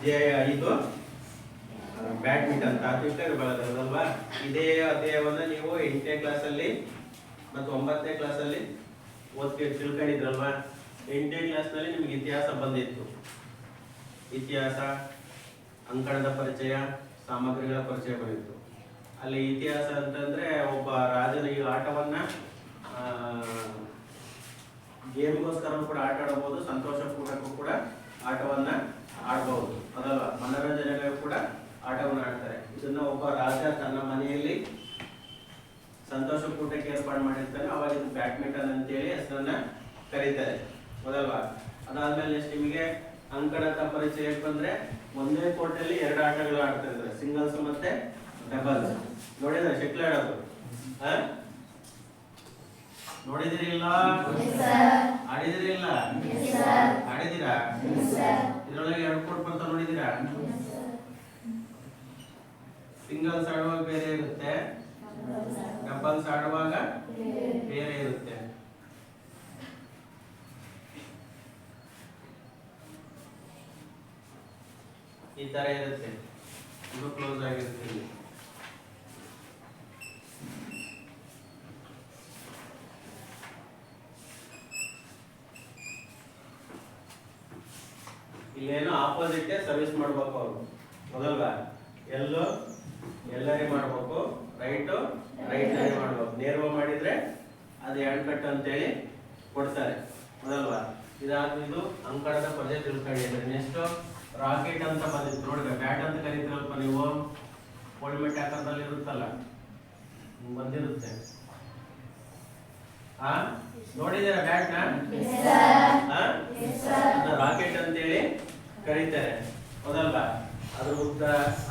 ಅಧ್ಯಾಯ 5 ಬ್ಯಾಡ್ಮಿಂಟನ್ ತಾತ್ವಿಕ ವಿಭಾಗದಲ್ವಾ. ಇದೇ ಅಧ್ಯಾಯವನ್ನು ನೀವು 8ನೇ ಕ್ಲಾಸಲ್ಲಿ ಮತ್ತು 9ನೇ ಕ್ಲಾಸಲ್ಲಿ ತಿಳ್ಕೊಂಡಿದ್ರಲ್ವಾ. 8ನೇ ಕ್ಲಾಸ್ನಲ್ಲಿ ನಿಮ್ಗೆ ಇತಿಹಾಸ ಬಂದಿತ್ತು. ಇತಿಹಾಸ, ಅಂಕಣದ ಪರಿಚಯ, ಸಾಮಗ್ರಿಗಳ ಪರಿಚಯ ಬಂದಿತ್ತು. ಅಲ್ಲಿ ಇತಿಹಾಸ ಅಂತಂದ್ರೆ ಒಬ್ಬ ರಾಜನ ಈ ಆಟವನ್ನ ಗೇಮ್ಗೋಸ್ಕರ ಕೂಡ ಆಟ ಆಡಬಹುದು, ಸಂತೋಷ ಕೂಟಕ್ಕೂ ಕೂಡ ಆಟವನ್ನ ಆಡಬಹುದು, ಅದಲ್ಲ ಮನೋರಂಜನೆಗೂ ಕೂಡ ಆಟವನ್ನು ಆಡ್ತಾರೆ. ಇದನ್ನ ಒಬ್ಬ ರಾಜ ತನ್ನ ಮನೆಯಲ್ಲಿ ಸಂತೋಷ ಕೂಟಕ್ಕೆ ಏರ್ಪಾಡು ಮಾಡಿರ್ತಾನೆ, ಅವಾಗ ಇದು ಬ್ಯಾಡ್ಮಿಂಟನ್ ಅಂತೇಳಿ ಹೆಸರನ್ನ ಕರೀತಾರೆ, ಮೊದಲ್ವಾ. ಅದಾದ್ಮೇಲೆ ನೆಕ್ಸ್ಟ್ ನಿಮಗೆ ಅಂಕಣದ ಪರಿಚಯಕ್ಕೆ ಬಂದ್ರೆ ಒಂದೇ ಕೋರ್ಟಲ್ಲಿ 2 ಆಟಗಳು ಆಡ್ತಾ ಇದ್ದಾರೆ, ಸಿಂಗಲ್ಸ್ ಮತ್ತೆ ಡಬಲ್ಸ್. ನೋಡಿದ್ರೆ ಶಟ್ಲ್ ಆಡೋದು ನೋಡಿದಿರಿ ಇಲ್ಲ? ಆಡಿದಿರಿ ಇಲ್ಲ? ಆಡಿದಿರಾ? ಇದ್ರೊಳಗೆ 2 ಕೋರ್ಟ್ ಬರ್ತಾವ ನೋಡಿದಿರಾ? ಸಿಂಗಲ್ಸ್ ಆಡುವಾಗ ಬೇರೆ ಇರುತ್ತೆ, ಡಬಲ್ಸ್ ಆಡುವಾಗ ಬೇರೆ ಇರುತ್ತೆ. ಈ ತರ ಇರುತ್ತೆ, ಇದು ಕ್ಲೋಸ್ ಆಗಿರುತ್ತೆ. ಇಲ್ಲೇನು ಆಪೋಸಿಟ್ ಸರ್ವಿಸ್ ಮಾಡ್ಬೇಕು ಅವರು, ಮೊದಲ್ವಾ. ಎಲ್ಲರಿ ಮಾಡ್ಬೇಕು, ರೈಟ್ ಮಾಡ್ಬೇಕು. ನೇರವ ಮಾಡಿದ್ರೆ ಅದು ಎಣ್ ಕಟ್ ಅಂತೇಳಿ ಕೊಡ್ತಾರೆ, ಮೊದಲ್ವಾ. ಇದು ಅಂಕಣದ ಪರಿಚಯ ತಿಳ್ಕೊಂಡಿದ್ರೆ ನೆಕ್ಸ್ಟ್ ರಾಕೆಟ್ ಅಂತ ಬಂದಿತ್ತು ನೋಡಿ. ಬ್ಯಾಟ್ ಅಂತ ಕರೀತಿರಲ್ಪ ನೀವು, ಕೋಲ್ಮೆಟ್ ಆಕಾರದಲ್ಲಿ ಇರುತ್ತಲ್ಲ, ಬಂದಿರುತ್ತೆ. ನೋಡಿದ್ದೀರಾ ಬ್ಯಾಟ್ ನ? ರಾಕೆಟ್ ಅಂತೇಳಿ ಕರೀತಾರೆ, ಹೌದಲ್ವಾ. ಅದ್ರ ಉದ್ದ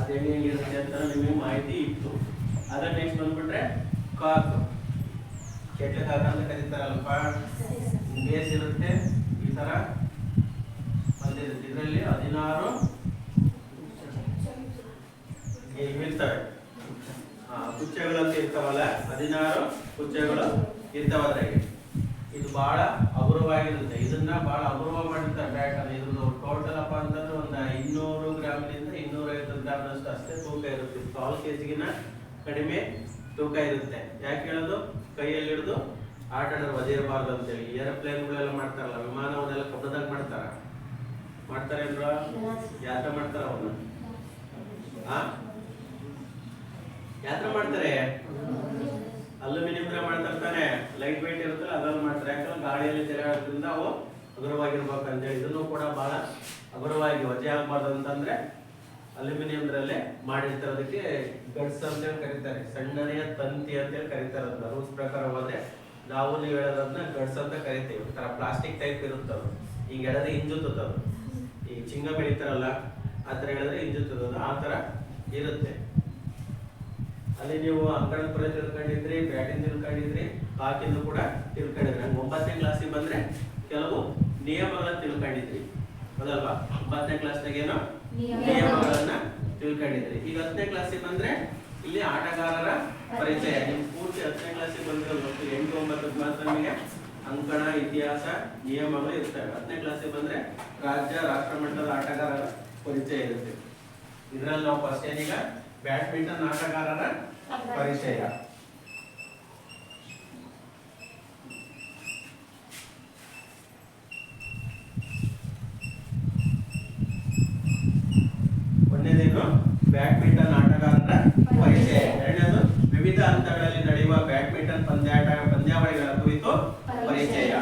ಅದು ಹೆಂಗಿರುತ್ತೆ ಅಂತ ನಿಮಗೆ ಮಾಹಿತಿ ಇತ್ತು. ಅದ್ರ ನೆಕ್ಸ್ಟ್ ಬಂದ್ಬಿಟ್ರೆ ಕಾಕ್, ಕೆಟ್ಟ ಕಾಕ್ ಅಂತ ಕರೀತಾರಲ್ಪ. ಬೇಸ್ ಇರುತ್ತೆ, ಈ ತರ ಬಂದಿರುತ್ತೆ. ಇದರಲ್ಲಿ 16 ಇರ್ತವೆ, ಕುಚ್ಚೆಗಳಂತ ಇರ್ತಾವಲ್ಲ, 16 ಕುಚ್ಚೆಗಳು ಇರ್ತಾವದ್ರಾಗೆ. ಇದು ಬಹಳ ಅಪೂರ್ವವಾಗಿರುತ್ತೆ. ಇದನ್ನ ಬಹಳ ಅಪೂರ್ವ ಮಾಡಿರ್ತಾರೆ ಬ್ಯಾಟ್ ಅನ್ನು. ಇದ್ರದ್ದು ಟೋಟಲ್ ಅಪ್ಪ ಅಂತಂದ್ರೆ ಒಂದು 200 ಗ್ರಾಮಿನಿಂದ 250 ಗ್ರಾಮ್ನಷ್ಟು ಅಷ್ಟೇ ತೂಕ ಇರುತ್ತೆ. 1/4 kg ಕಡಿಮೆ ತೂಕ ಇರುತ್ತೆ. ಯಾಕೆ ಹೇಳೋದು? ಕೈಯಲ್ಲಿ ಹಿಡಿದು ಆಟ ಆಡೋರು ಒದಿರಬಾರ್ದು ಅಂತೇಳಿ. ಏರೋಪ್ಲೇನ್ಗಳೆಲ್ಲ ಮಾಡ್ತಾರಲ್ಲ, ವಿಮಾನವನ್ನೆಲ್ಲ ಕಬ್ಬದಾಗ ಮಾಡ್ತಾರೆ ಅಂದ್ರ ಯಾತ್ರೆ ಮಾಡ್ತಾರ ಅವನ್ನ ಯಾತ್ರೆ ಮಾಡ್ತಾರೆ. ಅಲ್ಯೂಮಿನಿಯಂ ಮಾಡ್ತಾನೆ, ಲೈಟ್ weight ಇರುತ್ತಲ್ಲ ಅದನ್ನು ಮಾಡ್ತಾರೆ. ಯಾಕಂದ್ರೆ ಗಾಳಿಯಲ್ಲಿ ತಿರುಗಾಡೋದ್ರಿಂದ ಅವು ಹಗುರವಾಗಿರ್ಬೇಕು ಅಂತೇಳಿ. ಇದನ್ನು ಕೂಡ ಬಹಳ ಹಗುರವಾಗಿ ವಜೆ ಆಗ್ಬಾರ್ದು ಅಂತಂದ್ರೆ ಅಲ್ಯೂಮಿನಿಯಂದ್ರಲ್ಲೇ ಮಾಡಿರ್ತಾರದಕ್ಕೆ ಗಡ್ಸ್ ಅಂತೇಳಿ ಕರೀತಾರೆ. ಸಣ್ಣನೆಯ ತಂತಿ ಅಂತೇಳಿ ಕರೀತಾರೆ. ಅದನ್ನ ರೂಲ್ಸ್ ಪ್ರಕಾರ ಹೋದ್ರೆ ನಾವು ನೀವು ಹೇಳೋದನ್ನ ಗಡ್ಸ್ ಅಂತ ಕರಿತೀವಿ. ಒಂಥರ ಪ್ಲಾಸ್ಟಿಕ್ ಟೈಪ್ ಇರುತ್ತದು. ಈಗ ಎಳೆದ್ರೆ ಇಂಜುತ್ತದು, ಈಗ ಚಿಂಗ ಬೆಳಿತಾರಲ್ಲ ಆ ಥರ ಹೇಳಿದ್ರೆ ಇಂಜುತ್ತದು, ಆ ಥರ ಇರುತ್ತೆ. ಅಲ್ಲಿ ನೀವು ಅಂಕಣದ ಪರ ತಿಳ್ಕೊಂಡಿದ್ರಿ, ಬ್ಯಾಟಿಂಗ್ ತಿಳ್ಕೊಂಡಿದ್ರಿ, ಕಾಕಿಂದು ಕೂಡ ತಿಳ್ಕೊಂಡಿದ್ರಿ. ನಂಗೆ 9ನೇ ಕ್ಲಾಸಿಗೆ ಬಂದ್ರೆ ಕೆಲವು ನಿಯಮಗಳನ್ನ ತಿಳ್ಕೊಂಡಿದ್ರಿ, ಹೌದಲ್ವಾ. 9ನೇ ಕ್ಲಾಸ್ನಾಗ ಏನೋ ನಿಯಮಗಳನ್ನ ತಿಳ್ಕೊಂಡಿದ್ರಿ. ಈಗ 10ನೇ ಕ್ಲಾಸಿಗೆ ಬಂದ್ರೆ ಇಲ್ಲಿ ಆಟಗಾರರ ಪರಿಚಯ. ನಿಮ್ ಪೂರ್ತಿ 10ನೇ ಕ್ಲಾಸಿಗೆ ಬಂದಿರೋದು 8, 9 ಕ್ಲಾಸ್ ನಮಗೆ ಅಂಕಣ, ಇತಿಹಾಸ, ನಿಯಮಗಳು ಇರ್ತವೆ. 10ನೇ ಕ್ಲಾಸಿಗೆ ಬಂದ್ರೆ ರಾಜ್ಯ, ರಾಷ್ಟ್ರ ಮಟ್ಟದ ಆಟಗಾರರ ಪರಿಚಯ ಇರುತ್ತೆ. ಇದ್ರಲ್ಲಿ ನಾವು ಫಸ್ಟ್ ಏನೀಗ ಬ್ಯಾಡ್ಮಿಂಟನ್ ಆಟಗಾರರ ಪರಿಚಯ. ಒಂದನೇದೇನು ಬ್ಯಾಡ್ಮಿಂಟನ್ ಆಟಗಾರರ ಪರಿಚಯ. ಎರಡನೇದು ವಿವಿಧ ಹಂತಗಳಲ್ಲಿ ನಡೆಯುವ ಬ್ಯಾಡ್ಮಿಂಟನ್ ಪಂದ್ಯಾವಳಿಗಳ ಕುರಿತು ಪರಿಚಯ.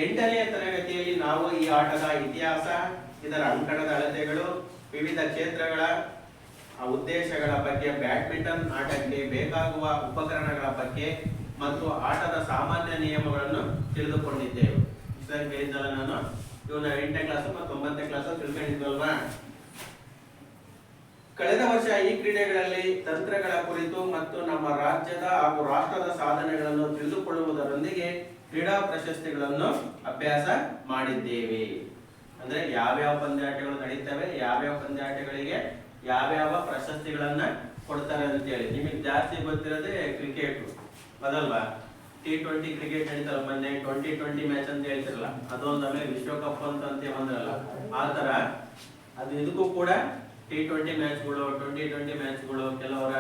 8ನೇ ತರಗತಿಯಲ್ಲಿ ನಾವು ಈ ಆಟದ ಇತಿಹಾಸ, ಇದರ ಅಂಕಣದ ಅಳತೆಗಳು, ವಿವಿಧ ಕ್ಷೇತ್ರಗಳ ಉದ್ದೇಶಗಳ ಬಗ್ಗೆ, ಬ್ಯಾಡ್ಮಿಂಟನ್ ಆಟಕ್ಕೆ ಬೇಕಾಗುವ ಉಪಕರಣಗಳ ಬಗ್ಗೆ ಮತ್ತು ಆಟದ ಸಾಮಾನ್ಯ ನಿಯಮಗಳನ್ನು ತಿಳಿದುಕೊಂಡಿದ್ದೇವೆ. ಸರಿ ಹೇಳಿದ್ದಲ್ಲ ನಾನು, ಇವನ್ನ 8ನೇ ಕ್ಲಾಸ್ ಮತ್ತು 9ನೇ ಕ್ಲಾಸ್ ತಿಳ್ಕೊಂಡಿದ್ವಲ್ವಾ. ಕಳೆದ ವರ್ಷ ಈ ಕ್ರೀಡೆಗಳಲ್ಲಿ ತಂತ್ರಗಳ ಕುರಿತು ಮತ್ತು ನಮ್ಮ ರಾಜ್ಯದ ಹಾಗೂ ರಾಷ್ಟ್ರದ ಸಾಧನೆಗಳನ್ನು ತಿಳಿದುಕೊಳ್ಳುವುದರೊಂದಿಗೆ ಕ್ರೀಡಾ ಪ್ರಶಸ್ತಿಗಳನ್ನು ಅಭ್ಯಾಸ ಮಾಡಿದ್ದೇವೆ. ಅಂದ್ರೆ ಯಾವ್ಯಾವ ಪಂದ್ಯಾಟಗಳು ನಡೀತವೆ, ಯಾವ್ಯಾವ ಪಂದ್ಯಾಟಗಳಿಗೆ ಯಾವ್ಯಾವ ಪ್ರಶಸ್ತಿಗಳನ್ನ ಕೊಡ್ತಾರೆ ಅಂತೇಳಿ. ನಿಮಗೆ ಜಾಸ್ತಿ ಗೊತ್ತಿರೋದೇ ಕ್ರಿಕೆಟ್, ಅದಲ್ವಾ. T20 ಕ್ರಿಕೆಟ್ ನಡೀತಲ್ಲ, ಮೊನ್ನೆ 2020 ಮ್ಯಾಚ್ ಅಂತ ಹೇಳ್ತಿರಲ್ಲ, ಅದೊಂದು. ಆಮೇಲೆ ವಿಶ್ವಕಪ್ ಅಂತ ಬಂದ್ರಲ್ಲ, ಆ ತರ ಅದು ಇದಕ್ಕೂ ಕೂಡ T20 ಮ್ಯಾಚ್ಗಳು, 2020 ಮ್ಯಾಚ್ಗಳು, ಕೆಲವರ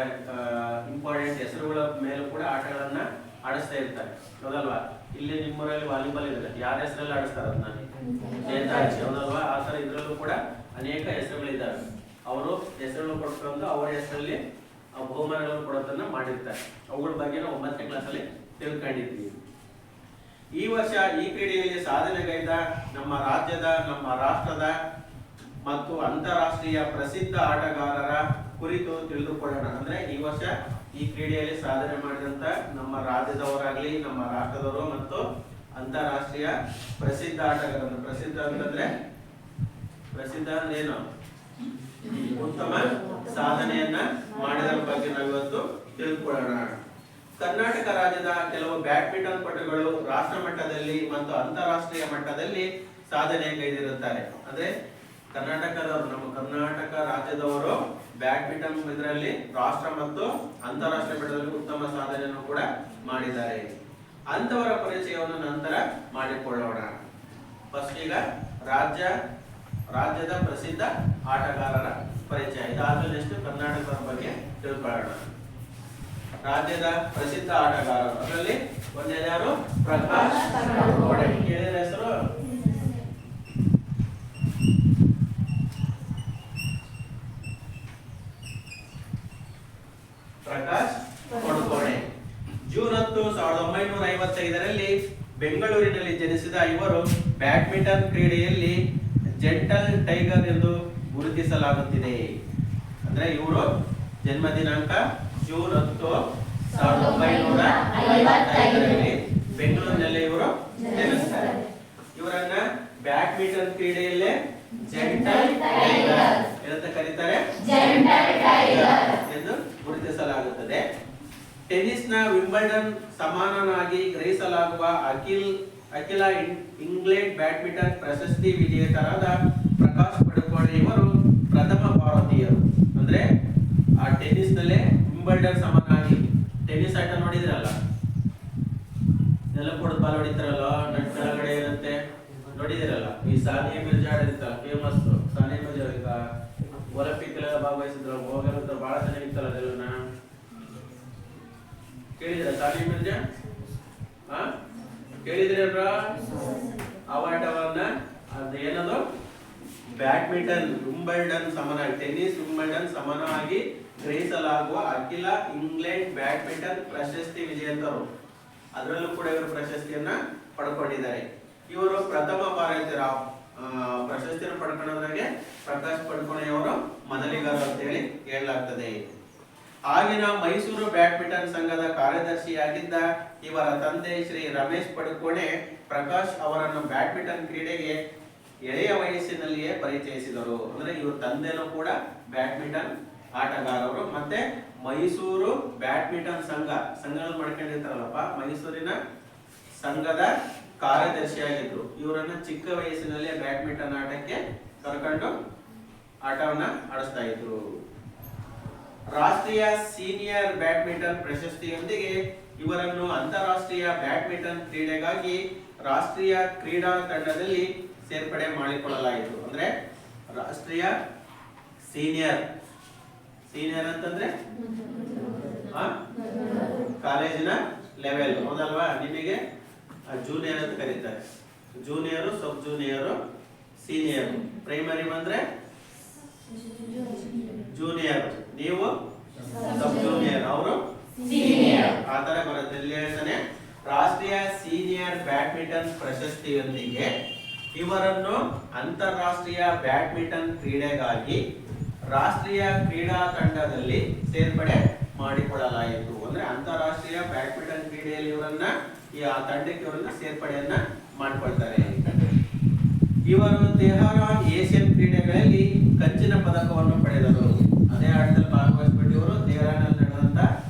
ಇಂಪಾರ್ಟೆಂಟ್ ಹೆಸರುಗಳ ಮೇಲೂ ಕೂಡ ಆಟಗಳನ್ನ ಆಡಿಸ್ತಾ ಇರ್ತಾರೆ, ಹೌದಲ್ವಾ? ಇಲ್ಲಿ ನಿಮ್ಮೂರಲ್ಲಿ ವಾಲಿಬಾಲ್ ಇದೆ, ಯಾರ ಹೆಸರಲ್ಲಿ ಆಡಿಸ್ತಾರೆ ಅದನ್ನ? ನೇತಾಜಿ, ಹೌದಲ್ವಾ? ಆ ತರ ಇದ್ರಲ್ಲೂ ಕೂಡ ಅನೇಕ ಹೆಸರುಗಳಿದ್ದಾವೆ. ಅವರು ಹೆಸರುಗಳು ಕೊಡ್ಕೊಂಡು ಅವರ ಹೆಸರಲ್ಲಿ ಬಹುಮಾನಗಳನ್ನು ಕೊಡೋದನ್ನ ಮಾಡಿರ್ತಾರೆ. ಅವುಗಳ ಬಗ್ಗೆ ನಾವು 9ನೇ ಕ್ಲಾಸಲ್ಲಿ ತಿಳ್ಕೊಂಡಿದ್ದೀವಿ. ಈ ವರ್ಷ ಈ ಕ್ರೀಡೆಯಲ್ಲಿ ಸಾಧನೆಗೈದ ನಮ್ಮ ರಾಜ್ಯದ, ನಮ್ಮ ರಾಷ್ಟ್ರದ ಮತ್ತು ಅಂತಾರಾಷ್ಟ್ರೀಯ ಪ್ರಸಿದ್ಧ ಆಟಗಾರರ ಕುರಿತು ತಿಳಿದುಕೊಳ್ಳೋಣ. ಅಂದ್ರೆ ಈ ವರ್ಷ ಈ ಕ್ರೀಡೆಯಲ್ಲಿ ಸಾಧನೆ ಮಾಡಿದಂತ ನಮ್ಮ ರಾಜ್ಯದವರಾಗ್ಲಿ, ನಮ್ಮ ರಾಷ್ಟ್ರದವರು ಮತ್ತು ಅಂತಾರಾಷ್ಟ್ರೀಯ ಪ್ರಸಿದ್ಧ ಆಟಗಾರರು. ಪ್ರಸಿದ್ಧ ಅಂತಂದ್ರೆ ಏನು? ಉತ್ತಮ ಸಾಧನೆಯನ್ನ ಮಾಡಿದರ ಬಗ್ಗೆ ನಾವಿವತ್ತು ತಿಳ್ಕೊಳ್ಳೋಣ. ಕರ್ನಾಟಕ ರಾಜ್ಯದ ಕೆಲವು ಬ್ಯಾಡ್ಮಿಂಟನ್ ಪಟುಗಳು ರಾಷ್ಟ್ರ ಮಟ್ಟದಲ್ಲಿ ಮತ್ತು ಅಂತಾರಾಷ್ಟ್ರೀಯ ಮಟ್ಟದಲ್ಲಿ ಸಾಧನೆ ಕೈದಿರುತ್ತಾರೆ. ಅಂದ್ರೆ ಕರ್ನಾಟಕದವರು, ನಮ್ಮ ಕರ್ನಾಟಕ ರಾಜ್ಯದವರು ಬ್ಯಾಡ್ಮಿಂಟನ್ ಇದರಲ್ಲಿ ರಾಷ್ಟ್ರ ಮತ್ತು ಅಂತಾರಾಷ್ಟ್ರೀಯ ಮಟ್ಟದಲ್ಲಿ ಉತ್ತಮ ಸಾಧನೆಯನ್ನು ಕೂಡ ಮಾಡಿದ್ದಾರೆ. ಅಂತವರ ಪರಿಚಯವನ್ನು ನಂತರ ಮಾಡಿಕೊಳ್ಳೋಣ. ಫಸ್ಟ್ ಈಗ ರಾಜ್ಯದ ಪ್ರಸಿದ್ಧ ಆಟಗಾರರ ಪರಿಚಯ, ಇದಾದ್ಮೇಲೆ ನೆಕ್ಸ್ಟ್ ಕರ್ನಾಟಕದ ಬಗ್ಗೆ ತಿಳ್ಕೊಳ್ಳೋಣ. ರಾಜ್ಯದ ಪ್ರಸಿದ್ಧ ಆಟಗಾರರು ಅದರಲ್ಲಿ ಒಂದೇದಾರು ಪ್ರಕಾಶ್ ಪಡುಕೋಣೆ. ಕೇಳಿದ ಹೆಸರು? ಪ್ರಕಾಶ್ ಪಡುಕೋಣೆ. ಜೂನ್ 10, 1955ರಲ್ಲಿ ಬೆಂಗಳೂರಿನಲ್ಲಿ ಜನಿಸಿದ ಇವರು ಬ್ಯಾಡ್ಮಿಂಟನ್ ಕ್ರೀಡೆಯಲ್ಲಿ ಜೆಂಟಲ್ ಟೈಗರ್ ಎಂದು ಗುರುತಿಸಲಾಗುತ್ತಿದೆ. ಅಂದ್ರೆ ಇವರು ಜನ್ಮ ದಿನಾಂಕ ಜೂನ್ 10, 1955ರಲ್ಲಿ ಬೆಂಗಳೂರಿನಲ್ಲಿ ಇವರು ಜನಿಸ್ತಾರೆ. ಇವರನ್ನ ಬ್ಯಾಡ್ಮಿಂಟನ್ ಕ್ರೀಡೆಯಲ್ಲೇ ಜೆಂಟಲ್ ಟೈಗರ್ ಎಂದು ಕರೀತಾರೆ, ಎಂದು ಗುರುತಿಸಲಾಗುತ್ತದೆ. ಟೆನ್ನಿಸ್ನ ವಿಂಬಲ್ಡನ್ ಸಮಾನನಾಗಿ ಗ್ರಹಿಸಲಾಗುವ ಅಖಿಲ ಇಂಗ್ಲೆಂಡ್ ಬ್ಯಾಡ್ಮಿಂಟನ್ ಪ್ರಶಸ್ತಿ ವಿಜೇತರಾದ ಪ್ರಕಾಶ್ ಪಡುಕೋಣೆ ಇವರು ಪ್ರಥಮ ಭಾರತೀಯರು. ಅಂದ್ರೆ ಆ ಟೆನ್ನಿಸ್ ನಲ್ಲೇ ವಿಂಬಲ್ಡನ್ ಸಮಾನವಾಗಿ, ಟೆನ್ನಿಸ್ ಆಟ ನೋಡಿದ್ರಲ್ಲ, ಎಲ್ಲ ಕೂಡ ಬಾಲ್ ಹೊಡಿತಾರಲ್ಲ, ನಟ್ ಕೆಳಗಡೆ ಇರುತ್ತೆ ನೋಡಿದಿರಲ್ಲ. ಈ ಸಾನಿಯಾ ಮಿರ್ಜಾ ಇರ್ತಲ್ಲ, ಫೇಮಸ್ ಸಾನಿಯಾ ಮಿರ್ಜಾ, ಈಗ ಒಲಿಂಪಿಕ್ ಎಲ್ಲ ಭಾಗವಹಿಸಿದ್ರು, ಹೋಗಿರುತ್ತೆ, ಬಹಳ ಚೆನ್ನಾಗಿತ್ತಲ್ಲ ಅದೆಲ್ಲ. ಕೇಳಿದ್ರ ಸಾನಿಯಾ ಮಿರ್ಜಾ? ಕೇಳಿದ್ರಲ್ರ ಅವಾರ್ಡವನ್ನ? ಅದೇನದು ಬ್ಯಾಡ್ಮಿಂಟನ್ ವಿಂಬಲ್ಡನ್ ಸಮಾನವಾಗಿ, ಟೆನ್ನಿಸ್ ವಿಂಬಲ್ಡನ್ ಸಮಾನವಾಗಿ ಗ್ರಹಿಸಲಾಗುವ ಅಖಿಲ ಇಂಗ್ಲೆಂಡ್ ಬ್ಯಾಡ್ಮಿಂಟನ್ ಪ್ರಶಸ್ತಿ ವಿಜೇತರು. ಅದರಲ್ಲೂ ಕೂಡ ಇವರು ಪ್ರಶಸ್ತಿಯನ್ನ ಪಡ್ಕೊಂಡಿದ್ದಾರೆ. ಇವರು ಪ್ರಥಮ ಭಾರತೀಯರ ಪ್ರಶಸ್ತಿಯನ್ನು ಪಡ್ಕೊಳ್ಳೋದ್ರಾಗೆ ಪ್ರಕಾಶ್ ಪಡುಕೋಣೆ ಅವರು ಮೊದಲಿಗರು ಅಂತ ಹೇಳಿ ಹೇಳಲಾಗ್ತದೆ. ಆಗಿನ ಮೈಸೂರು ಬ್ಯಾಡ್ಮಿಂಟನ್ ಸಂಘದ ಕಾರ್ಯದರ್ಶಿಯಾಗಿದ್ದ ಇವರ ತಂದೆ ಶ್ರೀ ರಮೇಶ್ ಪಡುಕೋಣೆ ಪ್ರಕಾಶ್ ಅವರನ್ನು ಬ್ಯಾಡ್ಮಿಂಟನ್ ಕ್ರೀಡೆಗೆ ಎಳೆಯ ವಯಸ್ಸಿನಲ್ಲಿಯೇ ಪರಿಚಯಿಸಿದರು. ಅಂದ್ರೆ ಇವ್ರ ತಂದೆನೂ ಕೂಡ ಬ್ಯಾಡ್ಮಿಂಟನ್ ಆಟಗಾರರು. ಮತ್ತೆ ಮೈಸೂರು ಬ್ಯಾಡ್ಮಿಂಟನ್ ಸಂಘಗಳು ಮಾಡ್ಕೊಂಡಿರ್ತಾರಲ್ಲಪ್ಪ, ಮೈಸೂರಿನ ಸಂಘದ ಕಾರ್ಯದರ್ಶಿಯಾಗಿದ್ರು. ಇವರನ್ನ ಚಿಕ್ಕ ವಯಸ್ಸಿನಲ್ಲೇ ಬ್ಯಾಡ್ಮಿಂಟನ್ ಆಟಕ್ಕೆ ಕರ್ಕೊಂಡು ಆಟವನ್ನ ಆಡಿಸ್ತಾ ಇದ್ರು. ರಾಷ್ಟ್ರೀಯ ಸೀನಿಯರ್ ಬ್ಯಾಡ್ಮಿಂಟನ್ ಪ್ರಶಸ್ತಿಯೊಂದಿಗೆ ಇವರನ್ನು ಅಂತಾರಾಷ್ಟ್ರೀಯ ಬ್ಯಾಡ್ಮಿಂಟನ್ ಕ್ರೀಡೆಗಾಗಿ ರಾಷ್ಟ್ರೀಯ ಕ್ರೀಡಾ ತಂಡದಲ್ಲಿ ಸೇರ್ಪಡೆ ಮಾಡಿಕೊಳ್ಳಲಾಯಿತು. ಅಂದ್ರೆ ರಾಷ್ಟ್ರೀಯ ಸೀನಿಯರ್ ಅಂತಂದ್ರೆ ಕಾಲೇಜಿನ ಲೆವೆಲ್, ಹೌದಲ್ವಾ? ನಿಮಗೆ ಜೂನಿಯರ್ ಅಂತ ಕರೀತಾರೆ. ಜೂನಿಯರು, ಸಬ್ ಜೂನಿಯರು, ಸೀನಿಯರ್. ಪ್ರೈಮರಿ ಬಂದ್ರೆ ಜೂನಿಯರ್, ನೀವು ಸಬ್ ಜೂನಿಯರ್, ಅವರು ಸೀನಿಯರ್. ಆ ತರ ಬರುತ್ತೆ. ಇಲ್ಲಿ ಹೇಳ್ತಾನೆ ರಾಷ್ಟ್ರೀಯ ಸೀನಿಯರ್ ಬ್ಯಾಡ್ಮಿಂಟನ್ ಪ್ರಶಸ್ತಿಯೊಂದಿಗೆ ಇವರನ್ನು ಅಂತಾರಾಷ್ಟ್ರೀಯ ಬ್ಯಾಡ್ಮಿಂಟನ್ ಕ್ರೀಡೆಗಾಗಿ ರಾಷ್ಟ್ರೀಯ ಕ್ರೀಡಾ ತಂಡದಲ್ಲಿ ಸೇರ್ಪಡೆ ಮಾಡಿಕೊಳ್ಳಲಾಯಿತು. ಅಂದ್ರೆ ಅಂತಾರಾಷ್ಟ್ರೀಯ ಬ್ಯಾಡ್ಮಿಂಟನ್ ಕ್ರೀಡೆಯಲ್ಲಿ ಇವರನ್ನ ಆ ತಂಡಕ್ಕೆ ಇವರನ್ನ ಸೇರ್ಪಡೆಯನ್ನ ಮಾಡಿಕೊಳ್ತಾರೆ. ಇವರು ತೆಹರಾನ್ ಏಷ್ಯನ್ ಕ್ರೀಡೆಗಳಲ್ಲಿ ಕಂಚಿನ ಪದಕವನ್ನು ಪಡೆದರು. ಅದೇ ಆಟದಲ್ಲಿ ಭಾಗವಹಿಸಿಬಿಟ್ಟು ಇವರು ತೆಹರಾನ್ ನಡೆದಂತ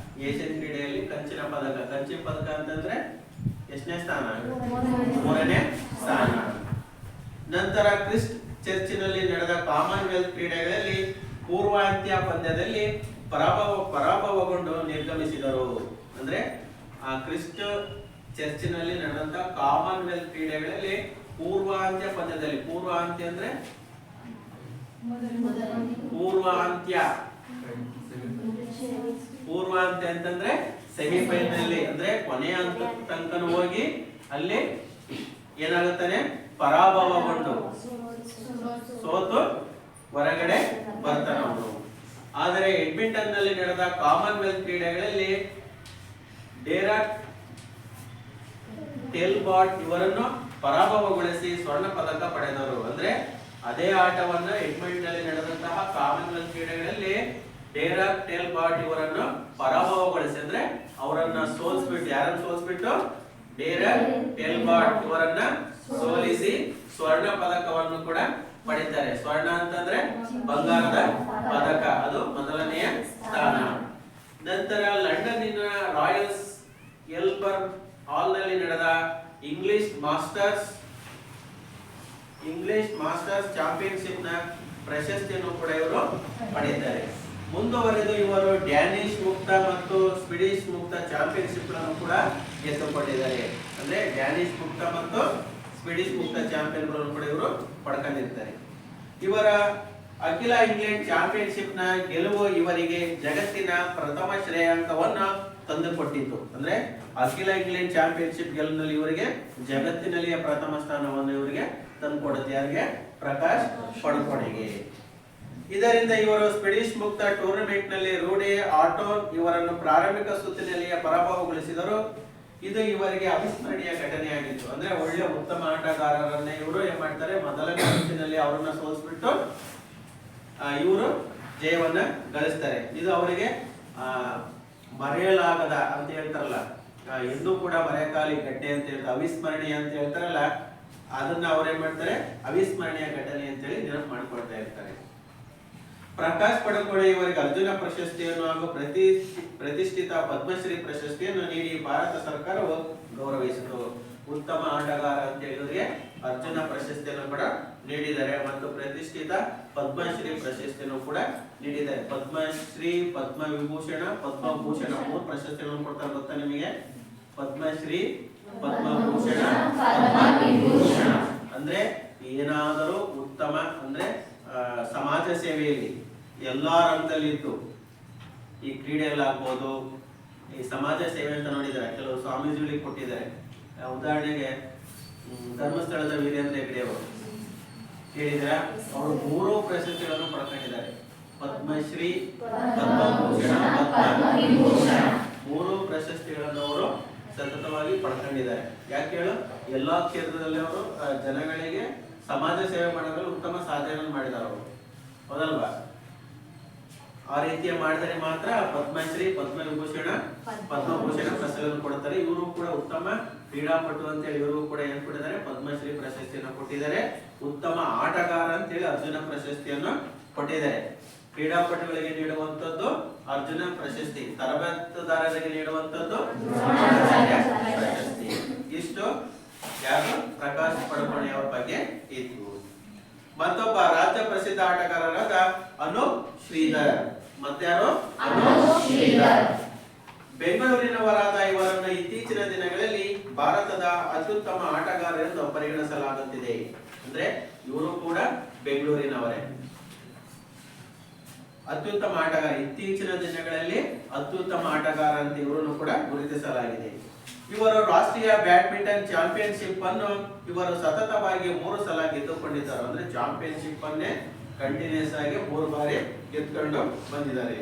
ಏಷ್ಯನ್ ಕ್ರೀಡೆಯಲ್ಲಿ ಕಂಚಿನ ಪದಕ ಅಂತಂದ್ರೆ ಎಷ್ಟನೇ ಸ್ಥಾನ? 3ನೇ ಸ್ಥಾನ. ನಂತರ ಕ್ರಿಸ್ಟ್ ಚರ್ಚಿನಲ್ಲಿ ನಡೆದ ಕಾಮನ್ವೆಲ್ತ್ ಕ್ರೀಡೆಗಳಲ್ಲಿ ಪೂರ್ವಾಂತ್ಯ ಪಂದ್ಯದಲ್ಲಿ ಪರಾಭವಗೊಂಡು ನಿರ್ಗಮಿಸಿದರು. ಅಂದ್ರೆ ಆ ಕ್ರಿಸ್ಟ್ ಚರ್ಚಿನಲ್ಲಿ ನಡೆದಂತ ಕಾಮನ್ವೆಲ್ತ್ ಕ್ರೀಡೆಗಳಲ್ಲಿ ಪೂರ್ವಾಂತ್ಯ ಪಂದ್ಯದಲ್ಲಿ, ಪೂರ್ವಾಂತ್ಯ ಅಂದ್ರೆ ಪೂರ್ವಾಂತ್ಯ. ಪೂರ್ವಾಂತ್ಯ ಅಂತಂದ್ರೆ ಸೆಮಿಫೈನಲ್ ಅಂದ್ರೆ ಕೊನೆಯ ಹಂತದ ತನಕ ಹೋಗಿ ಅಲ್ಲಿ ಏನಾಗುತ್ತಾನೆ, ಪರಾಭವಗೊಂಡು ಸೋತು ಹೊರಗಡೆ ಬರ್ತಾನೆ ಅವನು. ಆದರೆ ಎಡ್ಮಿಂಟನ್ ನಲ್ಲಿ ನಡೆದ ಕಾಮನ್ವೆಲ್ತ್ ಕ್ರೀಡೆಗಳಲ್ಲಿ ಡೇರಾಕ್ ಟೆಲ್ಬಾಟ್ ಇವರನ್ನು ಪರಾಭವಗೊಳಿಸಿ ಸ್ವರ್ಣ ಪದಕ ಪಡೆದರು. ಅಂದ್ರೆ ಅದೇ ಆಟವನ್ನ ಎಡ್ಮಿಂಟನ್ ನಲ್ಲಿ ನಡೆದಂತಹ ಕಾಮನ್ವೆಲ್ತ್ ಕ್ರೀಡೆಗಳಲ್ಲಿ ಡೇರಾಕ್ ಟೆಲ್ಬಾಟ್ ಇವರನ್ನು ಪರಾಭವಗೊಳಿಸಿ, ಅಂದ್ರೆ ಅವರನ್ನ ಸೋಲಿಸ್ಬಿಟ್ಟು, ಯಾರನ್ನು ಸೋಲಿಸ್ಬಿಟ್ಟು, ಡೇರಾಕ್ ಟೆಲ್ಬಾಟ್ ಇವರನ್ನ ಸೋಲಿಸಿ ಸ್ವರ್ಣ ಪದಕವನ್ನು ಕೂಡ ಪಡಿತಾರೆ. ಸ್ವರ್ಣ ಅಂತಂದ್ರೆ ಬಂಗಾರದ ಪದಕ, ಅದು ಮೊದಲನೆಯ ಸ್ಥಾನ. ನಂತರ ಲಂಡನ್ನಿನ ರಾಯಲ್ಸ್ ಎಲ್ಬರ್ಗ್ ಹಾಲ್ ನಲ್ಲಿ ನಡೆದ ಇಂಗ್ಲಿಷ್ ಮಾಸ್ಟರ್ಸ್ ಚಾಂಪಿಯನ್ಶಿಪ್ ನ ಪ್ರಶಸ್ತಿಯನ್ನು ಕೂಡ ಇವರು ಪಡೆಯುತ್ತಾರೆ. ಮುಂದುವರೆದು ಇವರು ಡ್ಯಾನಿಶ್ ಮುಕ್ತ ಮತ್ತು ಸ್ವೀಡಿಶ್ ಮುಕ್ತ ಚಾಂಪಿಯನ್ಶಿಪ್ ಗಳನ್ನು ಕೂಡ ಗೆದ್ದುಕೊಂಡಿದ್ದಾರೆ. ಅಂದ್ರೆ ಡ್ಯಾನಿಶ್ ಮುಕ್ತ ಮತ್ತು ಸ್ವೀಡಿಶ್ ಮುಕ್ತ ಚಾಂಪಿಯನ್ ಗಳನ್ನು ಕೂಡ ಇವರು ಪಡ್ಕೊಂಡಿರ್ತಾರೆ. ಇವರ ಅಖಿಲ ಇಂಗ್ಲೆಂಡ್ ಚಾಂಪಿಯನ್ಶಿಪ್ ನ ಗೆಲುವು ಇವರಿಗೆ ಜಗತ್ತಿನ ಪ್ರಥಮ ಶ್ರೇಯಾಂಕವನ್ನು ತಂದುಕೊಟ್ಟಿತ್ತು. ಅಂದ್ರೆ ಅಖಿಲ ಇಂಗ್ಲೆಂಡ್ ಚಾಂಪಿಯನ್ಶಿಪ್ ಗೆಲುವಿನಲ್ಲಿ ಇವರಿಗೆ ಜಗತ್ತಿನಲ್ಲಿಯ ಪ್ರಥಮ ಸ್ಥಾನವನ್ನು ಇವರಿಗೆ ತಂದುಕೊಡುತ್ತೆ. ಯಾರಿಗೆ? ಪ್ರಕಾಶ್ ಪಡುಕೋಣೆಗೆ. ಇದರಿಂದ ಇವರು ಸ್ವೀಡಿಶ್ ಮುಕ್ತ ಟೂರ್ನಮೆಂಟ್ ನಲ್ಲಿ ರೂಡಿ ಆಟೋನ್ ಇವರನ್ನು ಪ್ರಾರಂಭಿಕ ಸುತ್ತಿನಲ್ಲಿಯೇ ಪರಾಭವಗೊಳಿಸಿದರು. ಇದು ಇವರಿಗೆ ಅವಿಸ್ಮರಣೀಯ ಘಟನೆಯಾಗಿತ್ತು. ಅಂದ್ರೆ ಒಳ್ಳೆ ಉತ್ತಮ ಆಟಗಾರರನ್ನ ಇವರು ಏನ್ ಮಾಡ್ತಾರೆ, ಮೊದಲನೇ ಸುತ್ತಿನಲ್ಲಿ ಅವರನ್ನ ಸೋಲಿಸ್ಬಿಟ್ಟು ಇವರು ಜಯವನ್ನ ಗಳಿಸ್ತಾರೆ. ಇದು ಅವರಿಗೆ ಮರೆಯಲಾಗದ ಅಂತ ಹೇಳ್ತಾರಲ್ಲ, ಎಂದೂ ಕೂಡ ಮರೆಯಕಾಲಿ ಘಟನೆ ಅಂತ ಹೇಳ್ತಾರೆ, ಅವಿಸ್ಮರಣೀಯ ಅಂತ ಹೇಳ್ತಾರಲ್ಲ, ಅದನ್ನ ಅವ್ರೇನ್ ಮಾಡ್ತಾರೆ, ಅವಿಸ್ಮರಣೀಯ ಘಟನೆ ಅಂತೇಳಿ ನೆನಪು ಮಾಡ್ಕೊಳ್ತಾ ಇರ್ತಾರೆ. ಪ್ರಕಾಶ್ ಪಡುಕೋಣೆ ಇವರಿಗೆ ಅರ್ಜುನ ಪ್ರಶಸ್ತಿಯನ್ನು ಹಾಗೂ ಪ್ರತಿಷ್ಠಿತ ಪದ್ಮಶ್ರೀ ಪ್ರಶಸ್ತಿಯನ್ನು ನೀಡಿ ಭಾರತ ಸರ್ಕಾರವು ಗೌರವಿಸಿತು. ಉತ್ತಮ ಆಟಗಾರ ಅಂತ ಹೇಳಿದ್ರೆ ಅರ್ಜುನ ಪ್ರಶಸ್ತಿಯನ್ನು ಕೂಡ ನೀಡಿದ್ದಾರೆ ಮತ್ತು ಪ್ರತಿಷ್ಠಿತ ಪದ್ಮಶ್ರೀ ಪ್ರಶಸ್ತಿಯನ್ನು ಕೂಡ ನೀಡಿದ್ದಾರೆ. ಪದ್ಮಶ್ರೀ, ಪದ್ಮವಿಭೂಷಣ, ಪದ್ಮಭೂಷಣ ಮೂರು ಪ್ರಶಸ್ತಿಗಳನ್ನು ಕೊಡ್ತಾರೆ. ಗೊತ್ತಾ ನಿಮಗೆ? ಪದ್ಮಶ್ರೀ, ಪದ್ಮಭೂಷಣ, ಪದ್ಮವಿಭೂಷಣ ಅಂದ್ರೆ ಏನಾದರೂ ಉತ್ತಮ ಅಂದ್ರೆ ಸಮಾಜ ಸೇವೆಯಲ್ಲಿ ಎಲ್ಲಾ ರಂಗದಲ್ಲಿ ಇದ್ದು, ಈ ಕ್ರೀಡೆಯಲ್ಲಾಗ್ಬೋದು, ಈ ಸಮಾಜ ಸೇವೆ ಅಂತ ನೋಡಿದ್ದಾರೆ, ಕೆಲವು ಸ್ವಾಮೀಜಿಗಳಿಗೆ ಕೊಟ್ಟಿದ್ದಾರೆ. ಉದಾಹರಣೆಗೆ ಧರ್ಮಸ್ಥಳದ ವೀರೇಂದ್ರ ಹೆಗ್ಗಡೆ ಅವರು ಕೇಳಿದ್ರ, ಅವರು 3 ಪ್ರಶಸ್ತಿಗಳನ್ನು ಪಡ್ಕೊಂಡಿದ್ದಾರೆ. ಪದ್ಮಶ್ರೀ, ಪದ್ಮಭೂಷಣ, ಪದ್ಮವಿಭೂಷಣ 3 ಪ್ರಶಸ್ತಿಗಳನ್ನು ಅವರು ಸತತವಾಗಿ ಪಡ್ಕೊಂಡಿದ್ದಾರೆ. ಯಾಕೆ ಹೇಳು? ಎಲ್ಲಾ ಕ್ಷೇತ್ರದಲ್ಲಿ ಅವರು ಜನಗಳಿಗೆ ಸಮಾಜ ಸೇವೆ ಮಾಡೋದ್ರಲ್ಲಿ ಉತ್ತಮ ಸಾಧನೆಯನ್ನು ಮಾಡಿದ್ದಾರೆ ಅವರು, ಹೌದಲ್ವಾ? ಆ ರೀತಿಯ ಮಾಡಿದರೆ ಮಾತ್ರ ಪದ್ಮಶ್ರೀ, ಪದ್ಮವಿಭೂಷಣ, ಪದ್ಮಭೂಷಣ ಪ್ರಶಸ್ತಿಯನ್ನು ಕೊಡ್ತಾರೆ. ಇವರು ಕೂಡ ಉತ್ತಮ ಕ್ರೀಡಾಪಟು ಅಂತ ಹೇಳಿ ಇವರು ಕೂಡ ಏನ್ ಕೊಟ್ಟಿದ್ದಾರೆ, ಪದ್ಮಶ್ರೀ ಪ್ರಶಸ್ತಿಯನ್ನು ಕೊಟ್ಟಿದ್ದಾರೆ. ಉತ್ತಮ ಆಟಗಾರ ಅಂತ ಹೇಳಿ ಅರ್ಜುನ ಪ್ರಶಸ್ತಿಯನ್ನು ಕೊಟ್ಟಿದ್ದಾರೆ. ಕ್ರೀಡಾಪಟುಗಳಿಗೆ ನೀಡುವಂತದ್ದು ಅರ್ಜುನ ಪ್ರಶಸ್ತಿ, ತರಬೇತುದಾರರಿಗೆ ನೀಡುವಂತದ್ದು ಪ್ರಶಸ್ತಿ. ಇಷ್ಟು ಯಾರು? ಪ್ರಕಾಶ್ ಪಡುಕೋಣೆ ಅವರ ಬಗ್ಗೆ ಇತ್ತು. ಮತ್ತೊಬ್ಬ ರಾಜ್ಯ ಪ್ರಸಿದ್ಧ ಆಟಗಾರರಾದ ಅನೂಪ್ ಶ್ರೀಧರ್. ಮತ್ತಾರು? ಅನೂಪ್ ಶ್ರೀಧರ್. ಬೆಂಗಳೂರಿನವರಾದ ಇವರನ್ನು ಇತ್ತೀಚಿನ ದಿನಗಳಲ್ಲಿ ಭಾರತದ ಅತ್ಯುತ್ತಮ ಆಟಗಾರ ಎಂದು ಪರಿಗಣಿಸಲಾಗುತ್ತಿದೆ. ಅಂದ್ರೆ ಇವರು ಕೂಡ ಬೆಂಗಳೂರಿನವರೇ. ಅತ್ಯುತ್ತಮ ಆಟಗಾರ, ಇತ್ತೀಚಿನ ದಿನಗಳಲ್ಲಿ ಅತ್ಯುತ್ತಮ ಆಟಗಾರ ಅಂತ ಇವರನ್ನು ಕೂಡ ಗುರುತಿಸಲಾಗಿದೆ. ಇವರು ರಾಷ್ಟ್ರೀಯ ಬ್ಯಾಡ್ಮಿಂಟನ್ ಚಾಂಪಿಯನ್ಶಿಪ್ ಅನ್ನು ಇವರು ಸತತವಾಗಿ 3 ಸಲ ಗೆದ್ದುಕೊಂಡಿದ್ದಾರೆ. ಅಂದ್ರೆ ಚಾಂಪಿಯನ್ಶಿಪ್ ಅನ್ನೇ ಕಂಟಿನ್ಯೂಸ್ ಆಗಿ 3 ಬಾರಿ ಗೆದ್ದುಕೊಂಡು ಬಂದಿದ್ದಾರೆ.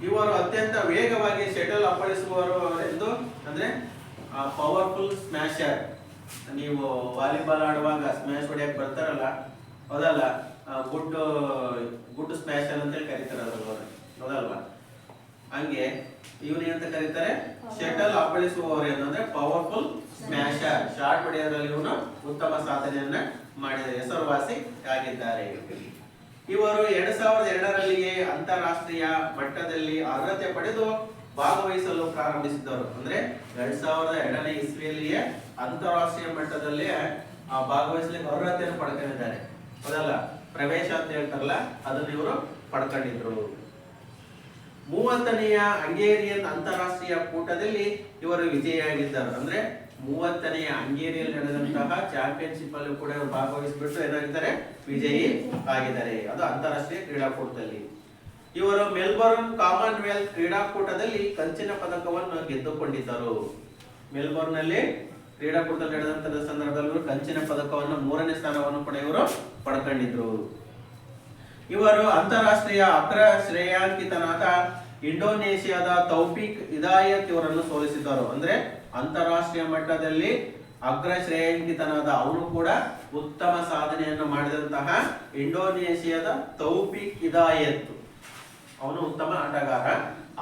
ಇವರು ಅತ್ಯಂತ ವೇಗವಾಗಿ ಶಟಲ್ ಅಪ್ಪಳಿಸುವವರು ಎಂದು, ಅಂದ್ರೆ ಪವರ್ಫುಲ್ ಸ್ಮ್ಯಾಶರ್. ನೀವು ವಾಲಿಬಾಲ್ ಆಡುವಾಗ ಸ್ಮ್ಯಾಶ್ ಹೊಡೆಯಕ್ಕೆ ಬರ್ತಾರಲ್ಲ, ಹೌದಲ್ಲ, ಗುಡ್ ಸ್ಮ್ಯಾಶರ್ ಅಂತ ಕರೀತಾರೆ, ಹೌದಲ್ವಾ? ಹಂಗೆ ಇವನೇಂತ ಕರೀತಾರೆ, ಶಟಲ್ ಅಪ್ಪಳಿಸುವವರು ಏನಂದ್ರೆ ಪವರ್ಫುಲ್ ಸ್ಮ್ಯಾಶರ್. ಶಾಟ್ ಹೊಡೆಯೋದ್ರಲ್ಲಿ ಇವನು ಉತ್ತಮ ಸಾಧನೆಯನ್ನ ಮಾಡಿದರೆ ಹೆಸರುವಾಸಿ ಆಗಿದ್ದಾರೆ. ಇವರು 2002ರಲ್ಲಿಯೇ ಅಂತಾರಾಷ್ಟ್ರೀಯ ಮಟ್ಟದಲ್ಲಿ ಅರ್ಹತೆ ಪಡೆದು ಭಾಗವಹಿಸಲು ಪ್ರಾರಂಭಿಸಿದರು. ಅಂದ್ರೆ 2002ನೇ ಇಸ್ವಿಯಲ್ಲಿಯೇ ಅಂತಾರಾಷ್ಟ್ರೀಯ ಮಟ್ಟದಲ್ಲಿ ಭಾಗವಹಿಸಲಿಕ್ಕೆ ಅರ್ಹತೆಯನ್ನು ಪಡ್ಕೊಂಡಿದ್ದಾರೆ, ಹೌದಲ್ಲ? ಪ್ರವೇಶ ಅಂತ ಹೇಳ್ತಾರಲ್ಲ, ಅದನ್ನು ಇವರು ಪಡ್ಕೊಂಡಿದ್ರು. 30ನೇಯ ಹಂಗೇರಿಯನ್ ಅಂತಾರಾಷ್ಟ್ರೀಯ ಕೂಟದಲ್ಲಿ ಇವರು ವಿಜಯಿಯಾಗಿದ್ದರು. ಅಂದ್ರೆ 30ನೇಯ ಹಂಗೇರಿಯಲ್ಲಿ ನಡೆದಂತಹ ಚಾಂಪಿಯನ್ಶಿಪ್ ಅಲ್ಲಿ ಕೂಡ ಇವರು ಭಾಗವಹಿಸಿಬಿಟ್ಟು ಏನಾಗಿದ್ದಾರೆ, ವಿಜಯಿ ಆಗಿದ್ದಾರೆ. ಅದು ಅಂತಾರಾಷ್ಟ್ರೀಯ ಕ್ರೀಡಾಕೂಟದಲ್ಲಿ. ಇವರು ಮೆಲ್ಬೋರ್ನ್ ಕಾಮನ್ವೆಲ್ತ್ ಕ್ರೀಡಾಕೂಟದಲ್ಲಿ ಕಂಚಿನ ಪದಕವನ್ನು ಗೆದ್ದುಕೊಂಡಿದ್ದರು. ಮೆಲ್ಬೋರ್ನ್ ನಲ್ಲಿ ಕ್ರೀಡಾಕೂಟದಲ್ಲಿ ನಡೆದಂತಹ ಸಂದರ್ಭದಲ್ಲಿ ಕಂಚಿನ ಪದಕವನ್ನು 3ನೇ ಸ್ಥಾನವನ್ನು ಕೂಡ ಇವರು ಪಡ್ಕೊಂಡಿದ್ರು. ಇವರು ಅಂತಾರಾಷ್ಟ್ರೀಯ ಅಗ್ರ ಶ್ರೇಯಾಂಕಿತನಾದ ಇಂಡೋನೇಷಿಯಾದ ತೌಫಿಕ್ ಹಿದಾಯತ್ ಇವರನ್ನು ಸೋಲಿಸಿದರು. ಅಂದ್ರೆ ಅಂತಾರಾಷ್ಟ್ರೀಯ ಮಟ್ಟದಲ್ಲಿ ಅಗ್ರ ಶ್ರೇಯಾಂಕಿತನಾದ ಅವನು ಕೂಡ ಉತ್ತಮ ಸಾಧನೆಯನ್ನು ಮಾಡಿದಂತಹ ಇಂಡೋನೇಷಿಯಾದ ತೌಫಿಕ್ ಹಿದಾಯತ್, ಅವನು ಉತ್ತಮ ಆಟಗಾರ.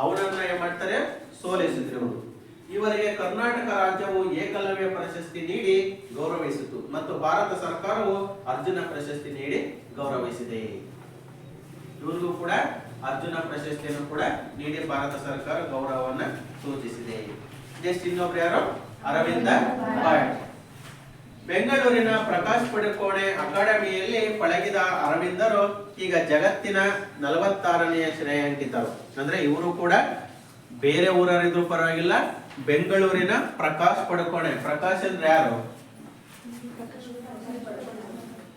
ಅವನನ್ನ ಏನ್ ಮಾಡ್ತಾರೆ, ಸೋಲಿಸಿದ್ರು ಇವರು. ಇವರಿಗೆ ಕರ್ನಾಟಕ ರಾಜ್ಯವು ಏಕಲವ್ಯ ಪ್ರಶಸ್ತಿ ನೀಡಿ ಗೌರವಿಸಿತು ಮತ್ತು ಭಾರತ ಸರ್ಕಾರವು ಅರ್ಜುನ ಪ್ರಶಸ್ತಿ ನೀಡಿ ಗೌರವಿಸಿದೆ. ಇವ್ರಿಗೂ ಕೂಡ ಅರ್ಜುನ ಪ್ರಶಸ್ತಿಯನ್ನು ಕೂಡ ನೀಡಿ ಭಾರತ ಸರ್ಕಾರ ಗೌರವವನ್ನು ಸೂಚಿಸಿದೆ. ನೆಕ್ಸ್ಟ್ ಇನ್ನೊಬ್ರು ಯಾರು, ಅರವಿಂದ ಭಟ್. ಬೆಂಗಳೂರಿನ ಪ್ರಕಾಶ್ ಪಡುಕೋಣೆ ಅಕಾಡೆಮಿಯಲ್ಲಿ ಪಳಗಿದ ಅರವಿಂದರು ಈಗ ಜಗತ್ತಿನ 46ನೇಯ ಶ್ರೇಯಾಂಕಿತರು. ಅಂದ್ರೆ ಇವರು ಕೂಡ ಬೇರೆ ಊರರಿದ್ರು ಪರವಾಗಿಲ್ಲ, ಬೆಂಗಳೂರಿನ ಪ್ರಕಾಶ್ ಪಡುಕೋಣೆ. ಪ್ರಕಾಶ್ ಅಂದ್ರೆ ಯಾರು,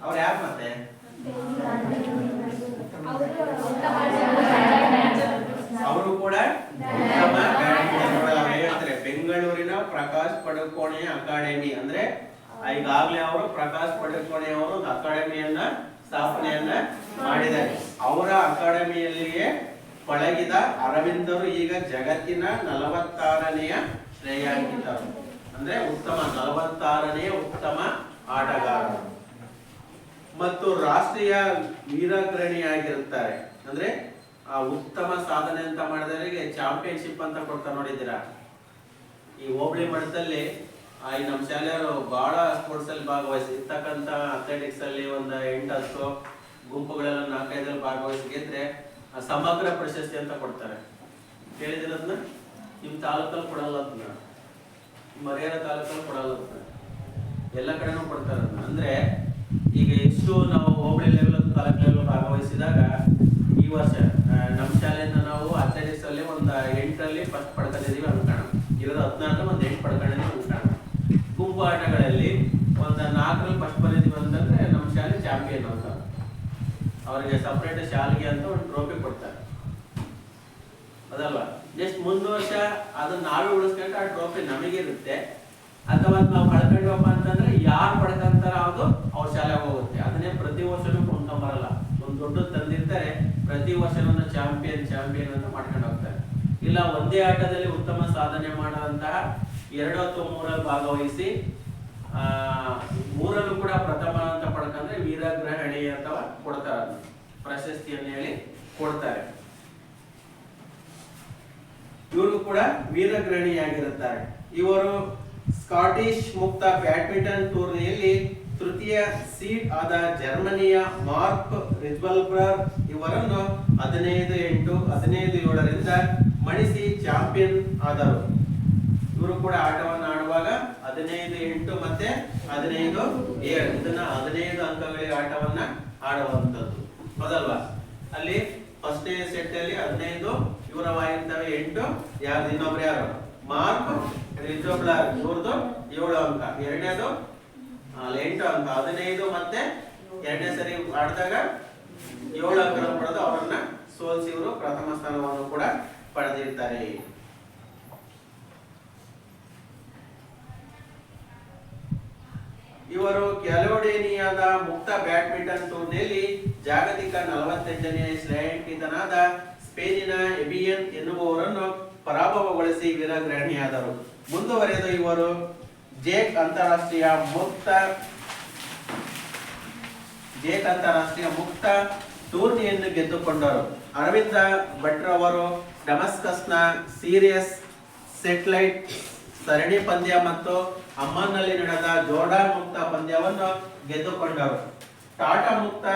ಅವ್ರು ಯಾರು? ಮತ್ತೆ ಅವರು ಕೂಡ ಉತ್ತಮ ಹೇಳ್ತಾರೆ. ಬೆಂಗಳೂರಿನ ಪ್ರಕಾಶ್ ಪಡುಕೋಣೆ ಅಕಾಡೆಮಿ ಅಂದ್ರೆ ಈಗಾಗಲೇ ಅವರು ಪ್ರಕಾಶ್ ಪಡುಕೋಣೆ ಅವರು ಒಂದು ಅಕಾಡೆಮಿಯನ್ನ ಸ್ಥಾಪನೆಯನ್ನ ಮಾಡಿದ್ದಾರೆ. ಅವರ ಅಕಾಡೆಮಿಯಲ್ಲಿಯೇ ಪಳಗಿದ ಅರವಿಂದರು ಈಗ ಜಗತ್ತಿನ 46ನೇಯ ಶ್ರೇಯಾಂಕಿತರು. ಅಂದ್ರೆ ಉತ್ತಮ 46ನೇ ಉತ್ತಮ ಆಟಗಾರರು ಮತ್ತು ರಾಷ್ಟ್ರೀಯ ವೀರಾಗ್ರಣಿಯಾಗಿರುತ್ತಾರೆ. ಅಂದ್ರೆ ಆ ಉತ್ತಮ ಸಾಧನೆ ಅಂತ ಮಾಡಿದವರಿಗೆ ಚಾಂಪಿಯನ್ಶಿಪ್ ಅಂತ ಕೊಡ್ತಾರೆ, ನೋಡಿದ್ದೀರಾ? ಈ ಹೋಬಳಿ ಮಟ್ಟದಲ್ಲಿ ಈ ನಮ್ಮ ಶಾಲೆಯವರು ಬಹಳ ಸ್ಪೋರ್ಟ್ಸ್ ಅಲ್ಲಿ ಭಾಗವಹಿಸಿರ್ತಕ್ಕಂಥ ಅಥ್ಲೆಟಿಕ್ಸ್ ಅಲ್ಲಿ ಒಂದು 8-10 ಗುಂಪುಗಳೆಲ್ಲ 4-5 ಭಾಗವಹಿಸಿ ಗೆದ್ರೆ ಸಮಗ್ರ ಪ್ರಶಸ್ತಿ ಅಂತ ಕೊಡ್ತಾರೆ. ಕೇಳಿದಿರ ಅದನ್ನ? ನಿಮ್ ತಾಲೂಕಲ್ಲಿ ಕೊಡಲ್ಲ, ಅದನ್ನ ಮರಿಯಾರ ತಾಲೂಕಲ್ಲಿ ಕೊಡಲ್ಲ, ಎಲ್ಲ ಕಡೆನೂ ಕೊಡ್ತಾರೆ ಅದನ್ನ. ಅಂದ್ರೆ ಈಗ ಎಷ್ಟು ನಾವು ಹೋಬಳಿ ಲೆವೆಲ್ ತಾಲೂಕ್ ಲೆವೆಲ್ ಭಾಗವಹಿಸಿದಾಗ ಈ ವರ್ಷ ನಮ್ಮ ಶಾಲೆಯಿಂದ ನಾವು ಅಥ್ಲೆಟಿಕ್ಸ್ ಅಲ್ಲಿ ಒಂದು 8ರಲ್ಲಿ ಫಸ್ಟ್ ಪಡ್ಕೊಂಡಿದೀವಿ ಅನ್ಕೋಣ, ಇರೋದು 14 ಒಂದು 8 ಪಡ್ಕೊಂಡಿದೀವಿ ಅನ್ಕೋಣ. ಗುಂಪು ಆಟಗಳಲ್ಲಿ ಒಂದು 4ರಲ್ಲಿ ಫಸ್ಟ್ ಬಂದಿದೀವಿ ಅಂತಂದ್ರೆ ನಮ್ಮ ಶಾಲೆ ಚಾಂಪಿಯನ್ ಅಂತ, ಅವರಿಗೆ ಸಪರೇಟ್ ಶಾಲೆಗೆ ಅಂತ ಒಂದು ಟ್ರೋಫಿ ಕೊಡ್ತಾರೆ, ಅದಲ್ವಾ? ನೆಕ್ಸ್ಟ್ ಮುಂದ್ ವರ್ಷ ಅದನ್ನ ನಾವೇ ಉಳಿಸ್ಕೊಂಡ್ರೆ ಆ ಟ್ರೋಫಿ ನಮಗಿರುತ್ತೆ. ಅಥವಾ ನಾವು ಕಳ್ಕೊಂಡ್ವಪ್ಪ ಅಂತಂದ್ರೆ ಯಾರು ಪಡ್ಕೊಂತಾರ ಅದು ಅವ್ರ ಶಾಲೆಗೆ ಹೋಗುತ್ತೆ. ಅದನ್ನೇ ಪ್ರತಿ ವರ್ಷನೂ ಕೊಂಡ್ಕೊಂಬರಲ್ಲ. ಒಂದು ದೊಡ್ಡ ತಂದಿರ್ತಾರೆ, ಪ್ರತಿ ವರ್ಷನೂ ಚಾಂಪಿಯನ್ ಅಂತ ಮಾಡ್ಕೊಂಡು ಹೋಗ್ತಾರೆ. ಇಲ್ಲ ಒಂದೇ ಆಟದಲ್ಲಿ ಉತ್ತಮ ಸಾಧನೆ ಮಾಡುವಂತಹ 2 ಅಥವಾ 3ರಲ್ಲಿ ಭಾಗವಹಿಸಿ 3ರಲ್ಲೂ ಕೂಡ ಪ್ರಥಮ ಅಂತ ಪಡ್ಕೊಂಡ್ರೆ ವೀರಗ್ರಹಣಿ ಅಥವಾ ಕೊಡ್ತಾರೆ, ಪ್ರಶಸ್ತಿಯನ್ನು ಹೇಳಿ ಕೊಡ್ತಾರೆ. ಇವರು ಕೂಡ ವೀರಗ್ರಹಣಿಯಾಗಿರುತ್ತಾರೆ. ಇವರು ಸ್ಕಾಟಿಷ್ ಮುಕ್ತ ಬ್ಯಾಡ್ಮಿಂಟನ್ ಟೂರ್ನಿಯಲ್ಲಿ ತೃತೀಯ ಸೀಡ್ ಆದ ಜರ್ಮನಿಯ ಮಾರ್ಕ್ ರಿಜ್ಬಲ್ಬ್ರರ್ ಇವರನ್ನು 15-8, 15-7ರಿಂದ ಮಣಿಸಿ ಚಾಂಪಿಯನ್ ಆದರು. ಇವರು ಕೂಡ ಆಟವನ್ನು ಆಡುವಾಗ 15-8 ಮತ್ತೆ 15-7 ಇದನ್ನ 15 ಅಂಕಗಳಿಗೆ ಆಟವನ್ನ ಆಡುವಂತದ್ದು, ಹೌದಲ್ವಾ? ಅಲ್ಲಿ ಫಸ್ಟ್ನೇ ಸೆಟ್ ಅಲ್ಲಿ 15 ಇವರವಾಗಿರ್ತವೆ, 8 ಯಾರು ಇನ್ನೊಬ್ರು ಯಾರು ಮಾರ್ಕ್ ರಿಜ್ಬಲ್ಬ್ರರ್ ಇವ್ರದ್ದು 7 ಅಂಕ, ಎರಡನೇದು 8 ಅಂಕ, 15 ಮತ್ತೆ 2ನೇ ಸರಿ ಆಡಿದಾಗ 7 ಅಂಕ ಪಡೆದು ಅವರನ್ನ ಸೋಲಿಸಿ ಇವರು ಪ್ರಥಮ ಸ್ಥಾನವನ್ನು ಕೂಡ ಪಡೆದಿರ್ತಾರೆ. ಇವರು ಕ್ಯಾಲಿಡೋನಿಯಾದ ಮುಕ್ತ ಬ್ಯಾಡ್ಮಿಂಟನ್ ಟೂರ್ನಿಯಲ್ಲಿ ಜಾಗತಿಕ 48ನೇ ಶ್ರೇಯಾಂಕಿತನಾದ ಸ್ಪೇನಿನ ಎಬಿಯನ್ ಎನ್ನುವವರನ್ನು ಪರಾಭವಗೊಳಿಸಿ ವೀರಗ್ರಹಣಿಯಾದರು. ಮುಂದುವರೆದು ಇವರು ಜೇಕ್ ಅಂತಾರಾಷ್ಟ್ರೀಯ ಮುಕ್ತ ಟೂರ್ನಿಯನ್ನು ಗೆದ್ದುಕೊಂಡರು. ಅರವಿಂದ ಭಟ್ರವರು ಡಮಸ್ಕಸ್ನ ಸೀರಿಯಸ್ ಸೆಟಲೈಟ್ ಸರಣಿ ಪಂದ್ಯ ಮತ್ತು ಅಮ್ಮನ್ನಲ್ಲಿ ನಡೆದ ಜೋರ್ಡಾನ್ ಮುಕ್ತ ಪಂದ್ಯವನ್ನು ಗೆದ್ದುಕೊಂಡರು. ಟಾಟಾ ಮುಕ್ತ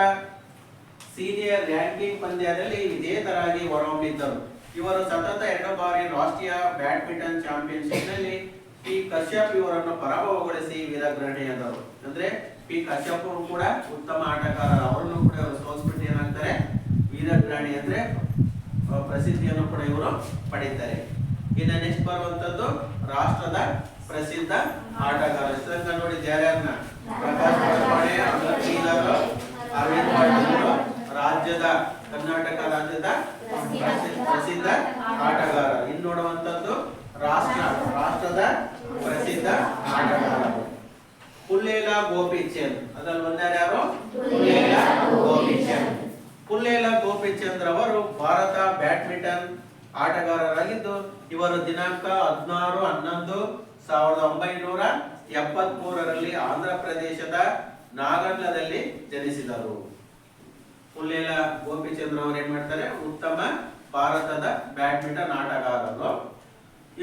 ಸೀನಿಯರ್ ರ್ಯಾಂಕಿಂಗ್ ಪಂದ್ಯದಲ್ಲಿ ಇದೇ ತರಹಿ ಹೊರಹೊಮ್ಮಿದ್ದರು. ಇವರು ಸತತ 2 ಬಾರಿ ರಾಷ್ಟ್ರೀಯ ಬ್ಯಾಡ್ಮಿಂಟನ್ ಚಾಂಪಿಯನ್ಶಿಪ್ ನಲ್ಲಿ ಪಿ ಕಶ್ಯಪ್ ಇವರನ್ನು ಪರಾಭವಗೊಳಿಸಿ ವೀರಗ್ರಹಣಿಯಾದರು. ಅಂದ್ರೆ ಪಿ ಕಶ್ಯಪ್ ಅವರು ಕೂಡ ಉತ್ತಮ ಆಟಗಾರ, ಅವರನ್ನು ಕೂಡ ಸೋಲಿಸ್ಬಿಟ್ಟು ಏನಾಗ್ತಾರೆ ವೀರಗ್ರಹಣಿ ಅಂದ್ರೆ ಪ್ರಸಿದ್ಧಿಯನ್ನು ಕೂಡ ಇವರು ಪಡೀತಾರೆ. ಇನ್ನು ನೆಕ್ಸ್ಟ್ ಬರುವಂತದ್ದು ರಾಷ್ಟ್ರದ ಪ್ರಸಿದ್ಧ ಆಟಗಾರ. ಶ್ರೀಲಂಕಾ ನೋಡಿ ಯಾರ್ಯಾರನ್ನ ಪ್ರಕಾಶ್ ಪಡುಕೋಣೆ, ಅಮರ್ ಶ್ರೀಧರ್, ಅರವಿಂದ್ ಪಾಟೀಲ್ ರಾಜ್ಯದ ಕರ್ನಾಟಕ ರಾಜ್ಯದ ಪ್ರಸಿದ್ಧ ಆಟಗಾರ. ಇನ್ನು ನೋಡುವಂತದ್ದು ರಾಷ್ಟ್ರದ ಪ್ರಸಿದ್ಧ ಆಟಗಾರ ಪುಲ್ಲೇಲ ಗೋಪಿಚಂದ್. ಅದ್ರಲ್ಲಿ ಒಂದಾರು ಯಾರು? ಪುಲ್ಲೇಲ ಗೋಪಿಚಂದ್. ಪುಲ್ಲೇಲ ಗೋಪಿಚಂದ್ ರವರು ಭಾರತ ಬ್ಯಾಡ್ಮಿಂಟನ್ ಆಟಗಾರರಾಗಿದ್ದು ಇವರು ದಿನಾಂಕ 16/11/1973 ಆಂಧ್ರ ಪ್ರದೇಶದ ನಾಗರ್ಲದಲ್ಲಿ ಜನಿಸಿದರು. ಪುಲ್ಲೇಲ ಗೋಪಿಚಂದ್ ಅವರು ಏನ್ ಮಾಡ್ತಾರೆ? ಉತ್ತಮ ಭಾರತದ ಬ್ಯಾಡ್ಮಿಂಟನ್ ಆಟಗಾರರು.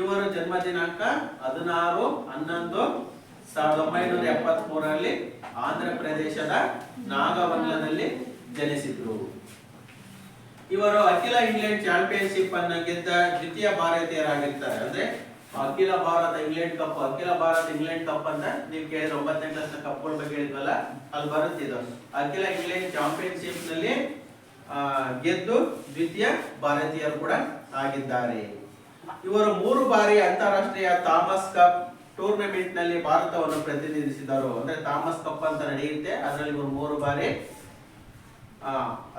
ಇವರು ಜನ್ಮ ದಿನಾಂಕ 16/11/1973 ಆಂಧ್ರ ಪ್ರದೇಶದ ನಾಗವನ್ಲದಲ್ಲಿ ಜನಿಸಿದ್ರು. ಇವರು ಅಖಿಲ ಇಂಗ್ಲೆಂಡ್ ಚಾಂಪಿಯನ್ಶಿಪ್ ಅನ್ನು ಗೆದ್ದ ದ್ವಿತೀಯ ಭಾರತೀಯರಾಗಿರ್ತಾರೆ. ಅಂದ್ರೆ ಅಖಿಲ ಭಾರತ ಇಂಗ್ಲೆಂಡ್ ಕಪ್ ಅಂತ ನೀವು ಕೇಳಿದ್ರೆ 9ನೇ ಕ್ಲಾಸ್ ಕಪ್ಗಳ ಬಗ್ಗೆ ಹೇಳಿದ್ವಲ್ಲ, ಅಲ್ಲಿ ಬರುತ್ತಿದ್ದು ಅಖಿಲ ಇಂಗ್ಲೆಂಡ್ ಚಾಂಪಿಯನ್ಶಿಪ್ ನಲ್ಲಿ ಗೆದ್ದು ದ್ವಿತೀಯ ಭಾರತೀಯರು ಕೂಡ ಆಗಿದ್ದಾರೆ. ಇವರು 3 ಬಾರಿ ಅಂತಾರಾಷ್ಟ್ರೀಯ ಥಾಮಸ್ ಕಪ್ ಟೂರ್ನಮೆಂಟ್ ನಲ್ಲಿ ಭಾರತವನ್ನು ಪ್ರತಿನಿಧಿಸಿದರು. ಅಂದ್ರೆ ಥಾಮಸ್ ಕಪ್ ಅಂತ ನಡೆಯುತ್ತೆ, ಅದರಲ್ಲಿ ಇವರು 3 ಬಾರಿ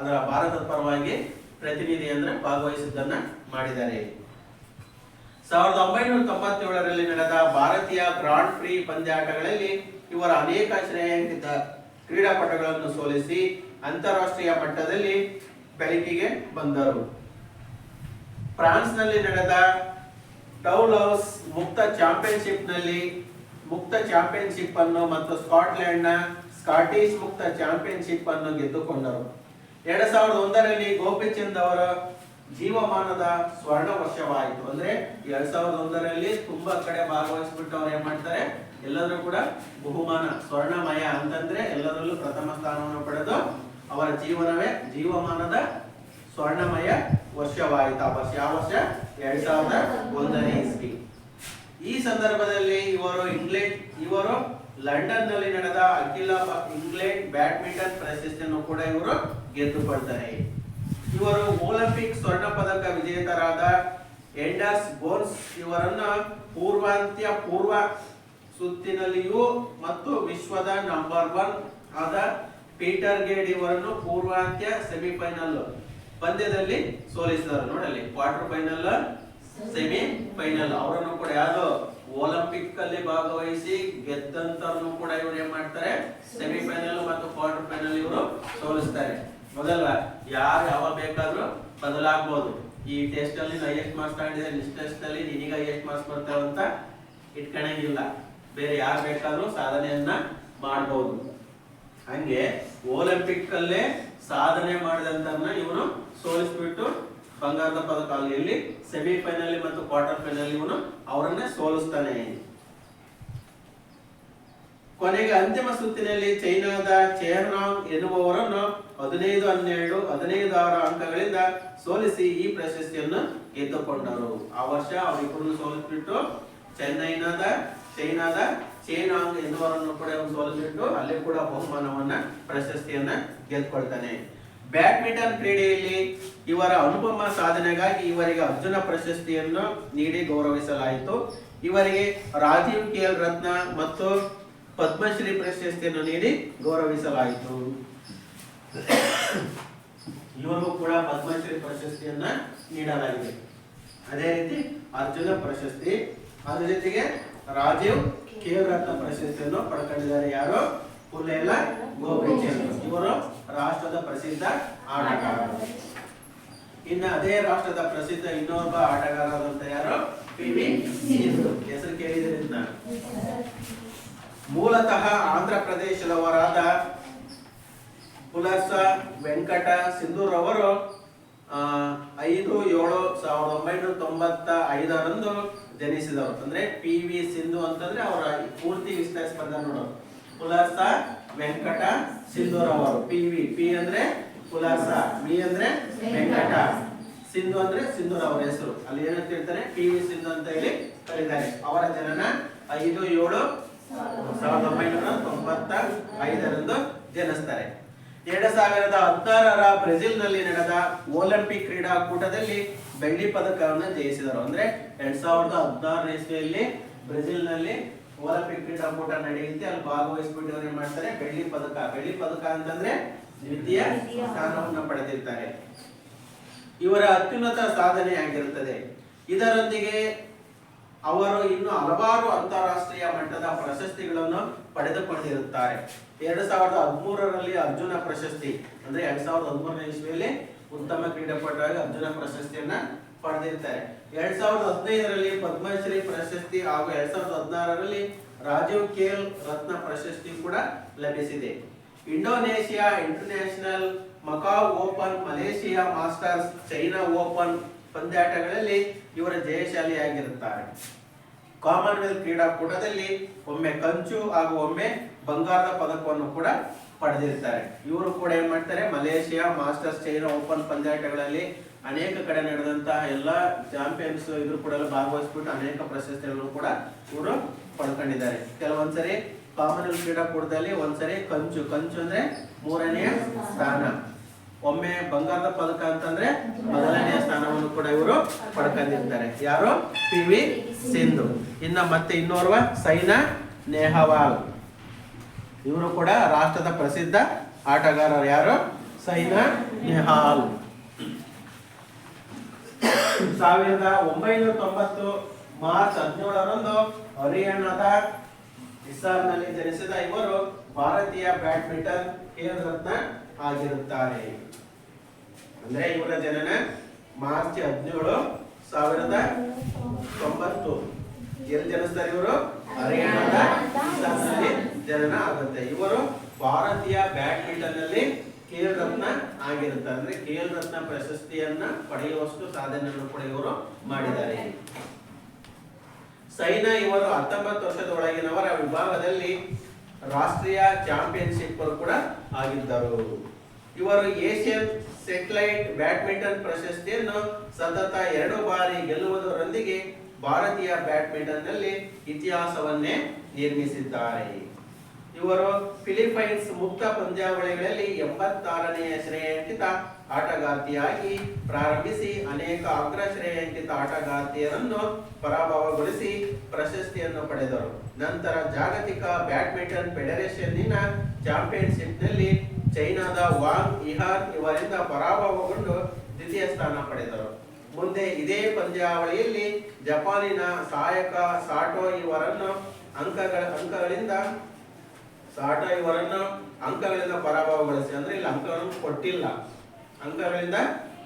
ಅದರ ಭಾರತದ ಪರವಾಗಿ ಪ್ರತಿನಿಧಿ ಅಂದ್ರೆ ಭಾಗವಹಿಸಿದ್ದನ್ನ ಮಾಡಿದ್ದಾರೆ. 1997 ನಡೆದ ಭಾರತೀಯ ಗ್ರಾಂಡ್ ಪ್ರಿ ಪಂದ್ಯಾಟಗಳಲ್ಲಿ ಇವರ ಅನೇಕ ಶ್ರೇಯಾಂಕಿತ ಕ್ರೀಡಾಪಟುಗಳನ್ನು ಸೋಲಿಸಿ ಅಂತಾರಾಷ್ಟ್ರೀಯ ಮಟ್ಟದಲ್ಲಿ ಬೆಳಕಿಗೆ ಬಂದರು. ಫ್ರಾನ್ಸ್ ನಲ್ಲಿ ನಡೆದ ಟೌಲೌಸ್ ಮುಕ್ತ ಚಾಂಪಿಯನ್ಶಿಪ್ ಅನ್ನು ಮತ್ತು ಸ್ಕಾಟ್ಲೆಂಡ್ ನ ಸ್ಕಾಟಿಷ್ ಮುಕ್ತ ಚಾಂಪಿಯನ್ಶಿಪ್ ಅನ್ನು ಗೆದ್ದುಕೊಂಡರು. 2001 ಗೋಪಿಚಂದ್ ಅವರ ಜೀವಮಾನದ ಸ್ವರ್ಣ ವರ್ಷವಾಯಿತು. ಅಂದ್ರೆ 2001 ತುಂಬಾ ಕಡೆ ಭಾಗವಹಿಸ್ಬಿಟ್ಟು ಅವ್ರು ಏನ್ ಮಾಡ್ತಾರೆ? ಎಲ್ಲರೂ ಕೂಡ ಬಹುಮಾನ ಸ್ವರ್ಣಮಯ ಅಂತಂದ್ರೆ ಎಲ್ಲದರಲ್ಲೂ ಪ್ರಥಮ ಸ್ಥಾನವನ್ನು ಪಡೆದು ಅವರ ಜೀವಮಾನದ ಸ್ವರ್ಣಮಯ ವರ್ಷವಾಯಿತು. ಆ ವರ್ಷ ಯಾವ ವರ್ಷ? 2001 ಇಸ್ವಿ. ಈ ಸಂದರ್ಭದಲ್ಲಿ ಇವರು ಲಂಡನ್ ನಲ್ಲಿ ನಡೆದ ಅಖಿಲ ಇಂಗ್ಲೆಂಡ್ ಬ್ಯಾಡ್ಮಿಂಟನ್ ಪ್ರಶಸ್ತಿಯನ್ನು ಕೂಡ ಇವರು ಗೆದ್ದುಕೊಳ್ತಾರೆ. ಇವರು ಒಲಿಂಪಿಕ್ ಸ್ವರ್ಣ ಪದಕ ವಿಜೇತರಾದ ಎಂಡರ್ಸ್ ಬೋನ್ಸ್ ಇವರನ್ನ ಪೂರ್ವ ಸುತ್ತಿನಲ್ಲಿಯೂ ಮತ್ತು ವಿಶ್ವದ ನಂಬರ್ 1 ಆದ ಪೀಟರ್ ಗೇಡ್ ಇವರನ್ನು ಪೂರ್ವಾಂತ್ಯ ಸೆಮಿಫೈನಲ್ ಪಂದ್ಯದಲ್ಲಿ ಸೋಲಿಸಿದರು. ನೋಡಲ್ಲಿ ಕ್ವಾರ್ಟರ್ ಫೈನಲ್, ಸೆಮಿಫೈನಲ್ ಅವರನ್ನು ಕೂಡ ಯಾರು ಒಲಿಂಪಿಕ್ ಅಲ್ಲಿ ಭಾಗವಹಿಸಿ ಗೆದ್ದಂತರನ್ನು ಕೂಡ ಇವರು ಏನ್ ಮಾಡ್ತಾರೆ? ಸೆಮಿಫೈನಲ್ ಮತ್ತು ಕ್ವಾರ್ಟರ್ ಫೈನಲ್ ಇವರು ಸೋಲಿಸ್ತಾರೆ. ಮೊದಲ ಯಾವಾಗ ಬೇಕಾದ್ರೂ ಬದಲಾಗಬಹುದು. ಈ ಟೆಸ್ಟ್ ಅಲ್ಲಿ ಹೈಯೆಸ್ಟ್ ಮಾರ್ಕ್ಸ್ ತಗೊಂಡಿದ್ರೆ ನೆಕ್ಸ್ಟ್ ಟೆಸ್ಟ್ ಅಲ್ಲಿ ನಿನಗೆ ಹೈಯೆಸ್ಟ್ ಮಾರ್ಕ್ಸ್ ಬರ್ತಾವ ಅಂತ ಇಟ್ಕೊಳ್ಳಂಗಿಲ್ಲ. ಬೇರೆ ಯಾರು ಬೇಕಾದ್ರೂ ಸಾಧನೆಯನ್ನ ಮಾಡಬಹುದು. ಹಂಗೆ ಒಲಿಂಪಿಕ್ ಅಲ್ಲೇ ಸಾಧನೆ ಮಾಡಿದಂತನ್ನ ಇವನು ಸೋಲಿಸ್ಬಿಟ್ಟು ಬಂಗಾರದ ಪದಕ ಅಲ್ಲಿ ಸೆಮಿಫೈನಲ್ ಮತ್ತು ಕ್ವಾರ್ಟರ್ ಫೈನಲ್ ಇವನು ಅವರನ್ನೇ ಸೋಲಿಸ್ತಾನೆ. ಕೊನೆಗೆ ಅಂತಿಮ ಸುತ್ತಿನಲ್ಲಿ ಚೈನಾದ ಚೆರ್ನಾಂಗ್ ಎನ್ನುವವರನ್ನು 15-12 ಅಂಕಗಳಿಂದ ಸೋಲಿಸಿ ಈ ಪ್ರಶಸ್ತಿಯನ್ನು ಗೆದ್ದುಕೊಂಡರು. ಆ ವರ್ಷ ಅವರಿಬ್ಬರನ್ನು ಸೋಲಿಸಿಬಿಟ್ಟು ಚೈನಾದ ಚೆನಾಂಗ್ ಎನ್ನುವರನ್ನು ಕೂಡ ಸೋಲಿಸಿಬಿಟ್ಟು ಅಲ್ಲಿ ಕೂಡ ಬಹುಮಾನವನ್ನ ಪ್ರಶಸ್ತಿಯನ್ನ ಗೆದ್ದುಕೊಳ್ತಾನೆ. ಬ್ಯಾಡ್ಮಿಂಟನ್ ಕ್ರೀಡೆಯಲ್ಲಿ ಇವರ ಅನುಪಮ ಸಾಧನೆಗಾಗಿ ಇವರಿಗೆ ಅರ್ಜುನ ಪ್ರಶಸ್ತಿಯನ್ನು ನೀಡಿ ಗೌರವಿಸಲಾಯಿತು. ಇವರಿಗೆ ರಾಜೀವ್ ಖೇಲ್ ರತ್ನ ಮತ್ತು ಪದ್ಮಶ್ರೀ ಪ್ರಶಸ್ತಿಯನ್ನು ನೀಡಿ ಗೌರವಿಸಲಾಯಿತು. ಇವರಿಗೂ ಕೂಡ ಪದ್ಮಶ್ರೀ ಪ್ರಶಸ್ತಿಯನ್ನ ನೀಡಲಾಗಿದೆ. ಅದೇ ರೀತಿ ಅರ್ಜುನ ಪ್ರಶಸ್ತಿ, ಅದರ ಜೊತೆಗೆ ರಾಜೀವ್ ಖೇಲ್ ರತ್ನ ಪ್ರಶಸ್ತಿಯನ್ನು ಪಡ್ಕೊಂಡಿದ್ದಾರೆ. ಯಾರು? ಪುಲ್ಲೇಲ ಗೋಪಿಚಂದ್. ಇವರು ರಾಷ್ಟ್ರದ ಪ್ರಸಿದ್ಧ ಆಟಗಾರರು. ಇನ್ನು ಅದೇ ರಾಷ್ಟ್ರದ ಪ್ರಸಿದ್ಧ ಇನ್ನೊಬ್ಬ ಆಟಗಾರರಂತ ಯಾರು? ಪಿ.ವಿ. ಸಿಂಧು. ಹೆಸರು ಕೇಳಿದ್ರಿಂದ ಮೂಲತಃ ಆಂಧ್ರ ಪ್ರದೇಶದವರಾದ ಪುಲಸ ವೆಂಕಟ ಸಿಂಧೂರವರು 5/7/1995 ಜನಿಸಿದವರು. ಅಂದ್ರೆ ಪಿ.ವಿ. ಸಿಂಧು ಅಂತಂದ್ರೆ ಅವರ ಪೂರ್ತಿ ವಿಸ್ತರಿಸಿದ ನೋಡೋರು. ಪುಲಸ ವೆಂಕಟ ಸಿಂಧೂರವರು. ಪಿ ಅಂದ್ರೆ ಪುಲಸ, ವಿ ಅಂದ್ರೆ ವೆಂಕಟ, ಸಿಂಧು ಅಂದ್ರೆ ಸಿಂಧೂರ್ ಅವರ ಹೆಸರು. ಅಲ್ಲಿ ಏನಂತ ಹೇಳ್ತಾರೆ? ಪಿ.ವಿ. ಸಿಂಧು ಅಂತ ಹೇಳಿ ಕರೀತಾರೆ. ಅವರ ಜನನ 5/7/1995 ಜನಿಸ್ತಾರೆ. 2016 ಬ್ರೆಜಿಲ್ನಲ್ಲಿ ನಡೆದ ಒಲಿಂಪಿಕ್ ಕ್ರೀಡಾಕೂಟದಲ್ಲಿ ಬೆಳ್ಳಿ ಪದಕವನ್ನು ಜಯಿಸಿದರು. ಅಂದ್ರೆ 2016 ಇಸ್ವಿಯಲ್ಲಿ ಬ್ರೆಜಿಲ್ನಲ್ಲಿ ಒಲಿಂಪಿಕ್ ಕ್ರೀಡಾಕೂಟ ನಡೆಯುತ್ತೆ, ಅಲ್ಲಿ ಭಾಗವಹಿಸ್ಬಿಟ್ಟು ಅವ್ರು ಏನ್ ಮಾಡ್ತಾರೆ, ಬೆಳ್ಳಿ ಪದಕ ಅಂತಂದ್ರೆ ದ್ವಿತೀಯ ಸ್ಥಾನವನ್ನು ಪಡೆದಿರ್ತಾರೆ. ಇವರ ಅತ್ಯುನ್ನತ ಸಾಧನೆ ಆಗಿರುತ್ತದೆ. ಇದರೊಂದಿಗೆ ಅವರು ಇನ್ನು ಹಲವಾರು ಅಂತಾರಾಷ್ಟ್ರೀಯ ಮಟ್ಟದ ಪ್ರಶಸ್ತಿಗಳನ್ನು ಪಡೆದುಕೊಂಡಿರುತ್ತಾರೆ. 2013ರಲ್ಲಿ ಅರ್ಜುನ ಪ್ರಶಸ್ತಿ, ಅಂದ್ರೆ 2013ನೇ ಇಸ್ವಿಯಲ್ಲಿ ಉತ್ತಮ ಕ್ರೀಡಾಪಟುವಾಗಿ ಅರ್ಜುನ ಪ್ರಶಸ್ತಿಯನ್ನ ಪಡೆದಿರ್ತಾರೆ. 2015ರಲ್ಲಿ ಪದ್ಮಶ್ರೀ ಪ್ರಶಸ್ತಿ ಹಾಗೂ 2016ರಲ್ಲಿ ರಾಜೀವ್ ಖೇಲ್ ರತ್ನ ಪ್ರಶಸ್ತಿ ಕೂಡ ಲಭಿಸಿದೆ. Indonesia international, Macau open, Malaysia masters, China open ಪಂದ್ಯಾಟಗಳಲ್ಲಿ ಇವರ ಜಯಶಾಲಿಯಾಗಿರುತ್ತಾರೆ. ಕಾಮನ್ವೆಲ್ತ್ ಕ್ರೀಡಾಕೂಟದಲ್ಲಿ ಒಮ್ಮೆ ಕಂಚು ಹಾಗೂ ಒಮ್ಮೆ ಬಂಗಾರದ ಪದಕವನ್ನು ಕೂಡ ಪಡೆದಿರ್ತಾರೆ. ಇವರು ಕೂಡ ಏನ್ ಮಾಡ್ತಾರೆ, ಮಲೇಷಿಯಾ ಮಾಸ್ಟರ್ಸ್, ಚೈನಾ ಓಪನ್ ಪಂದ್ಯಾಟಗಳಲ್ಲಿ ಅನೇಕ ಕಡೆ ನಡೆದಂತಹ ಎಲ್ಲಾ ಚಾಂಪಿಯನ್ಸ್ ಇದ್ರು ಕೂಡ ಭಾಗವಹಿಸ್ಬಿಟ್ಟು ಅನೇಕ ಪ್ರಶಸ್ತಿಗಳನ್ನು ಕೂಡ ಇವರು ಪಡ್ಕೊಂಡಿದ್ದಾರೆ. ಕೆಲವೊಂದ್ಸರಿ ಕಾಮನ್ವೆಲ್ತ್ ಕ್ರೀಡಾಕೂಟದಲ್ಲಿ ಒಂದ್ಸರಿ ಕಂಚು ಅಂದ್ರೆ 3ನೇ ಸ್ಥಾನ, ಒಮ್ಮೆ ಬಂಗಾರದ ಪದಕ ಅಂತಂದ್ರೆ 1ನೇ ಸ್ಥಾನವನ್ನು ಕೂಡ ಇವರು ಪಡ್ಕೊಂಡಿರ್ತಾರೆ. ಯಾರು? PV ಸಿಂಧು. ಇನ್ನ ಮತ್ತೆ ಇನ್ನೋರ್ವ ಸೈನಾ ನೆಹವಾಲ್, ಇವರು ಕೂಡ ರಾಷ್ಟ್ರದ ಪ್ರಸಿದ್ಧ ಆಟಗಾರರು. ಯಾರು? ಸೈನಾ ನೆಹವಾಲ್. 1990 ಮಾರ್ಚ್ 17ರಂದು ಹರಿಯಾಣದ ಹಿಸಾರ್ನಲ್ಲಿ ಜನಿಸಿದ ಇವರು ಭಾರತೀಯ ಬ್ಯಾಡ್ಮಿಂಟನ್ ಖೇಲ್ ರತ್ನ ಆಗಿರುತ್ತಾರೆ. ಅಂದ್ರೆ ಇವರ ಜನನ ಮಾರ್ಚ್ 17, 1990. ಎಲ್ಲಿ ಜನಿಸ್ತಾರೆ ಇವರು? ಹರಿಯಾಣದ ಹಿಸಾರ್ನಲ್ಲಿ ಜನನ ಆಗುತ್ತೆ. ಇವರು ಭಾರತೀಯ ಬ್ಯಾಡ್ಮಿಂಟನ್ ನಲ್ಲಿ ಖೇಲ್ ರತ್ನ ಆಗಿರುತ್ತಾರೆ. ಅಂದ್ರೆ ಖೇಲ್ ರತ್ನ ಪ್ರಶಸ್ತಿಯನ್ನ ಪಡೆಯುವಷ್ಟು ಸಾಧನೆಯನ್ನು ಕೂಡ ಇವರು ಮಾಡಿದ್ದಾರೆ. ಸೈನಾ ಇವರು 19 ವರ್ಷದ ಒಳಗಿನವರ ವಿಭಾಗದಲ್ಲಿ ರಾಷ್ಟ್ರೀಯ ಚಾಂಪಿಯನ್ಶಿಪ್ ಕೂಡ ಆಗಿದ್ದರು. ಇವರು ಏಷ್ಯನ್ ಸೆಟಲೈಟ್ ಬ್ಯಾಡ್ಮಿಂಟನ್ ಪ್ರಶಸ್ತಿಯನ್ನು ಸತತ 2 ಬಾರಿ ಗೆಲ್ಲುವುದರೊಂದಿಗೆ ಭಾರತೀಯ ಬ್ಯಾಡ್ಮಿಂಟನ್ ನಲ್ಲಿ ಇತಿಹಾಸವನ್ನೇ ನಿರ್ಮಿಸಿದ್ದಾರೆ. ಇವರು ಫಿಲಿಪೈನ್ಸ್ ಮುಕ್ತ ಪಂದ್ಯಾವಳಿಗಳಲ್ಲಿ 86ನೇ ಶ್ರೇಯಾಂಕಿತ ಆಟಗಾರ್ತಿಯಾಗಿ ಪ್ರಾರಂಭಿಸಿ ಅನೇಕ ಅಗ್ರ ಶ್ರೇಯಾಂಕಿತ ಆಟಗಾರ್ತಿಯರನ್ನು ಪರಾಭವಗೊಳಿಸಿ ಪ್ರಶಸ್ತಿಯನ್ನು ಪಡೆದರು. ನಂತರ ಜಾಗತಿಕ ಬ್ಯಾಡ್ಮಿಂಟನ್ ಫೆಡರೇಷನ್ನಿನ ಚಾಂಪಿಯನ್ಶಿಪ್ನಲ್ಲಿ ಚೈನಾದ ವಾಂಗ್ ಇಹಾನ್ ಇವರಿಂದ ಪರಾಭವಗೊಂಡು ದ್ವಿತೀಯ ಸ್ಥಾನ ಪಡೆದರು. ಮುಂದೆ ಇದೇ ಪಂದ್ಯಾವಳಿಯಲ್ಲಿ ಜಪಾನಿನ ಸಾಯಕ ಸಾಟೋ ಇವರನ್ನು ಅಂಕಗಳಿಂದ ಪರಾಭವಗೊಳಿಸಿ, ಅಂದ್ರೆ ಇಲ್ಲಿ ಅಂಕಗಳನ್ನು ಕೊಟ್ಟಿಲ್ಲ, ಅಂಕಗಳಿಂದ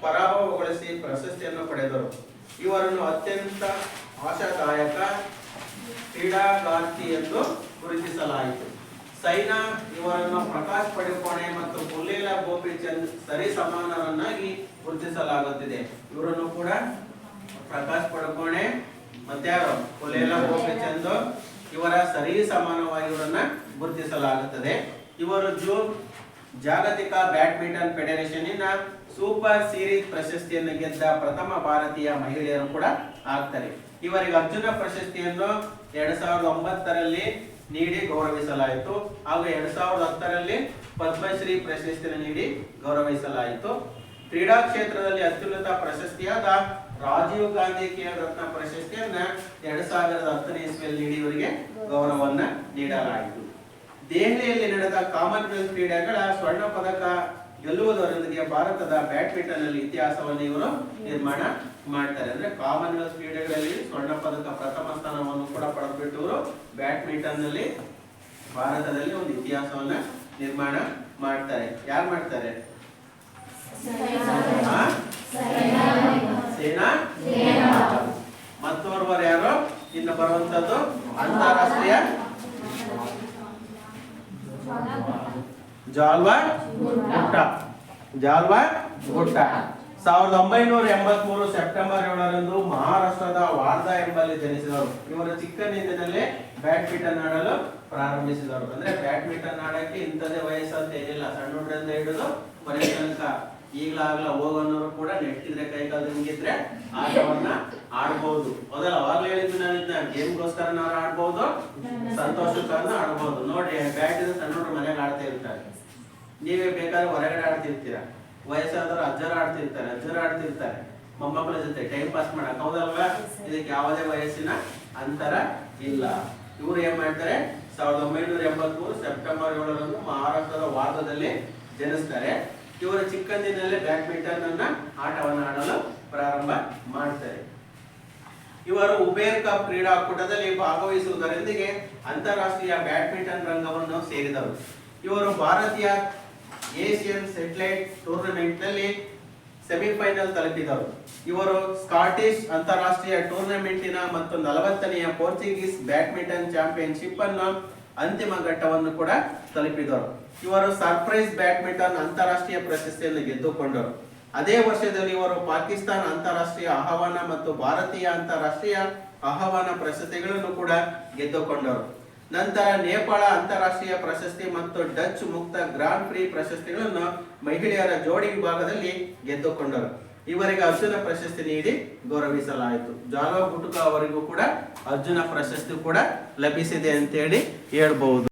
ಪರಾಭವಗೊಳಿಸಿ ಪ್ರಶಸ್ತಿಯನ್ನು ಪಡೆದರು. ಇವರನ್ನು ಅತ್ಯಂತ ಆಶಾದಾಯಕ ಕ್ರೀಡಾಗಾರ್ತಿ ಎಂದು ಗುರುತಿಸಲಾಯಿತು. ಸೈನಾ ಇವರನ್ನು ಪ್ರಕಾಶ್ ಪಡುಕೋಣೆ ಮತ್ತು ಪುಲ್ಲೇಲ ಗೋಪಿಚಂದ್ ಸರಿ ಸಮಾನರನ್ನಾಗಿ ಗುರುತಿಸಲಾಗುತ್ತಿದೆ. ಇವರನ್ನು ಕೂಡ ಪ್ರಕಾಶ್ ಪಡುಕೋಣೆ ಮತ್ಯಾರು ಪುಲ್ಲೇಲ ಗೋಪಿಚಂದ್ ಇವರ ಸರಿ ಸಮಾನವಾಗಿ ಇವರನ್ನ ಗುರುತಿಸಲಾಗುತ್ತದೆ. ಇವರು ಜೂನ್ ಜಾಗತಿಕ ಬ್ಯಾಡ್ಮಿಂಟನ್ ಫೆಡರೇಷನ್ನಿನ ಸೂಪರ್ ಸೀರೀಸ್ ಪ್ರಶಸ್ತಿಯನ್ನು ಗೆದ್ದ ಪ್ರಥಮ ಭಾರತೀಯ ಮಹಿಳೆಯರು ಕೂಡ ಆಗ್ತಾರೆ. ಇವರಿಗೆ ಅರ್ಜುನ ಪ್ರಶಸ್ತಿಯನ್ನು 2009ರಲ್ಲಿ ನೀಡಿ ಗೌರವಿಸಲಾಯಿತು ಹಾಗೂ 2010ರಲ್ಲಿ ಪದ್ಮಶ್ರೀ ಪ್ರಶಸ್ತಿಯನ್ನು ನೀಡಿ ಗೌರವಿಸಲಾಯಿತು. ಕ್ರೀಡಾ ಕ್ಷೇತ್ರದಲ್ಲಿ ಅತ್ಯುನ್ನತ ಪ್ರಶಸ್ತಿಯಾದ ರಾಜೀವ್ ಗಾಂಧಿ ಖೇಲ್ ರತ್ನ ಪ್ರಶಸ್ತಿಯನ್ನ 2010ನೇ ಇಸ್ವಿಯಲ್ಲಿ ನೀಡಿ ಇವರಿಗೆ ಗೌರವವನ್ನ ನೀಡಲಾಯಿತು. ದೆಹಲಿಯಲ್ಲಿ ನಡೆದ ಕಾಮನ್ವೆಲ್ತ್ ಕ್ರೀಡೆಗಳ ಸ್ವರ್ಣ ಪದಕ ಗೆಲ್ಲುವುದರೊಂದಿಗೆ ಭಾರತದ ಬ್ಯಾಡ್ಮಿಂಟನ್ ನಲ್ಲಿ ಇತಿಹಾಸವನ್ನು ಇವರು ನಿರ್ಮಾಣ ಮಾಡ್ತಾರೆ. ಅಂದ್ರೆ ಕಾಮನ್ವೆಲ್ತ್ ಕ್ರೀಡೆಗಳಲ್ಲಿ ಸ್ವರ್ಣ ಪದಕ ಪ್ರಥಮ ಸ್ಥಾನವನ್ನು ಕೂಡ ಪಡೆದುಬಿಟ್ಟು ಇವರು ಬ್ಯಾಡ್ಮಿಂಟನ್ ನಲ್ಲಿ ಭಾರತದಲ್ಲಿ ಒಂದು ಇತಿಹಾಸವನ್ನ ನಿರ್ಮಾಣ ಮಾಡ್ತಾರೆ. ಯಾರು ಮಾಡ್ತಾರೆ? ಸೇನಾ ಮತ್ತೋರ್ವರು ಯಾರು? ಇನ್ನು ಬರುವಂತದ್ದು ಅಂತಾರಾಷ್ಟ್ರೀಯ ಜಾಲ್ವಾ ಗುಟ್ಟ 1983 ಸೆಪ್ಟೆಂಬರ್ 7ರಂದು ಮಹಾರಾಷ್ಟ್ರದ ವಾರ್ಧಾ ಎಂಬಲ್ಲಿ ಜನಿಸಿದರು. ಇವರು ಚಿಕ್ಕಂದಿನಿಂದಲೇ ಬ್ಯಾಡ್ಮಿಂಟನ್ ಆಡಲು ಪ್ರಾರಂಭಿಸಿದರು. ಅಂದ್ರೆ ಬ್ಯಾಡ್ಮಿಂಟನ್ ಆಡಕ್ಕೆ ಇಂಥದೇ ವಯಸ್ಸಂತ ಏನಿಲ್ಲ, ಸಣ್ಣ ಹುಡುಗರಿಂದ ಹಿಡಿದು ಕೊನೆ ತನಕ ಈಗಲಾಗ್ಲ ಹೋಗೋನವರು ಕೂಡ ನೆಟ್ಟಿದ್ರೆ ಕೈಕಾಲು ಹಿಂಗಿದ್ರೆ ಆಟವನ್ನ ಆಡ್ಬಹುದು. ಹೌದಲ್ಲ? ಅವಾಗ್ಲೇ ಹೇಳಿದ್ದು ನಾನು ಗೇಮ್ಗೋಸ್ಕರ ನಾವು ಆಡ್ಬಹುದು, ಸಂತೋಷಕ್ಕನ್ನ ಆಡ್ಬಹುದು. ನೋಡಿ ಬ್ಯಾಟ್ ಸಣ್ಣ ಹುಡುಗರು ಮನೆಗೆ ಆಡ್ತಾ ಇರ್ತಾರೆ. ನೀವೇ ಬೇಕಾದ್ರೆ ಹೊರಗಡೆ ಆಡ್ತಿರ್ತೀರಾ, ವಯಸ್ಸಾದವರು ಅಜ್ಜರು ಆಡ್ತಿರ್ತಾರೆ ಮೊಮ್ಮಕ್ಕಳ ಜೊತೆ ಟೈಮ್ ಪಾಸ್ ಮಾಡಕ್, ಹೌದಲ್ವಾ? ಇದಕ್ಕೆ ಯಾವುದೇ ವಯಸ್ಸಿನ ಅಂತರ ಇಲ್ಲ. ಇವರು ಏನ್ ಮಾಡ್ತಾರೆ, 1983 ಸೆಪ್ಟೆಂಬರ್ 7ರಂದು ಮಹಾರಾಷ್ಟ್ರದ ವಾರ್ಧಾದಲ್ಲಿ ಜನಿಸ್ತಾರೆ. ಇವರು ಚಿಕ್ಕಂದಿನಲ್ಲೇ ಬ್ಯಾಡ್ಮಿಂಟನ್ ಅನ್ನ ಆಟವನ್ನು ಆಡಲು ಪ್ರಾರಂಭ ಮಾಡ್ತಾರೆ. ಇವರು ಉಬೇರ್ ಕಪ್ ಕ್ರೀಡಾಕೂಟದಲ್ಲಿ ಭಾಗವಹಿಸುವುದರೊಂದಿಗೆ ಅಂತಾರಾಷ್ಟ್ರೀಯ ಬ್ಯಾಡ್ಮಿಂಟನ್ ರಂಗವನ್ನು ಸೇರಿದರು. ಇವರು ಭಾರತೀಯ ಏಷಿಯನ್ ಸೆಟಲೈಟ್ ಟೂರ್ನಮೆಂಟ್ ನಲ್ಲಿ ಸೆಮಿಫೈನಲ್ ತಲುಪಿದರು. ಇವರು ಸ್ಕಾಟಿಷ್ ಅಂತಾರಾಷ್ಟ್ರೀಯ ಟೂರ್ನಮೆಂಟಿನ ಮತ್ತು 40ನೇ ಪೋರ್ಚುಗೀಸ್ ಬ್ಯಾಡ್ಮಿಂಟನ್ ಚಾಂಪಿಯನ್ಶಿಪ್ ಅನ್ನು ಅಂತಿಮ ಘಟ್ಟವನ್ನು ಕೂಡ ತಲುಪಿದರು. ಇವರು ಸರ್ಪ್ರೈಸ್ ಬ್ಯಾಡ್ಮಿಂಟನ್ ಅಂತಾರಾಷ್ಟ್ರೀಯ ಪ್ರಶಸ್ತಿಯನ್ನು ಗೆದ್ದುಕೊಂಡರು. ಅದೇ ವರ್ಷದಲ್ಲಿ ಇವರು ಪಾಕಿಸ್ತಾನ ಅಂತಾರಾಷ್ಟ್ರೀಯ ಆಹ್ವಾನ ಮತ್ತು ಭಾರತೀಯ ಅಂತಾರಾಷ್ಟ್ರೀಯ ಆಹ್ವಾನ ಪ್ರಶಸ್ತಿಗಳನ್ನು ಕೂಡ ಗೆದ್ದುಕೊಂಡರು. ನಂತರ ನೇಪಾಳ ಅಂತಾರಾಷ್ಟ್ರೀಯ ಪ್ರಶಸ್ತಿ ಮತ್ತು ಡಚ್ ಮುಕ್ತ ಗ್ರಾಂಡ್ ಪ್ರಿ ಪ್ರಶಸ್ತಿಗಳನ್ನು ಮಹಿಳೆಯರ ಜೋಡಿ ವಿಭಾಗದಲ್ಲಿ ಗೆದ್ದುಕೊಂಡರು. ಇವರಿಗೆ ಅರ್ಜುನ ಪ್ರಶಸ್ತಿ ನೀಡಿ ಗೌರವಿಸಲಾಯಿತು. ಜಾಲೋ ಗುಟ್ಕಾ ಅವರಿಗೂ ಕೂಡ ಅರ್ಜುನ ಪ್ರಶಸ್ತಿ ಕೂಡ ಲಭಿಸಿದೆ ಅಂತೇಳಿ ಹೇಳ್ಬಹುದು.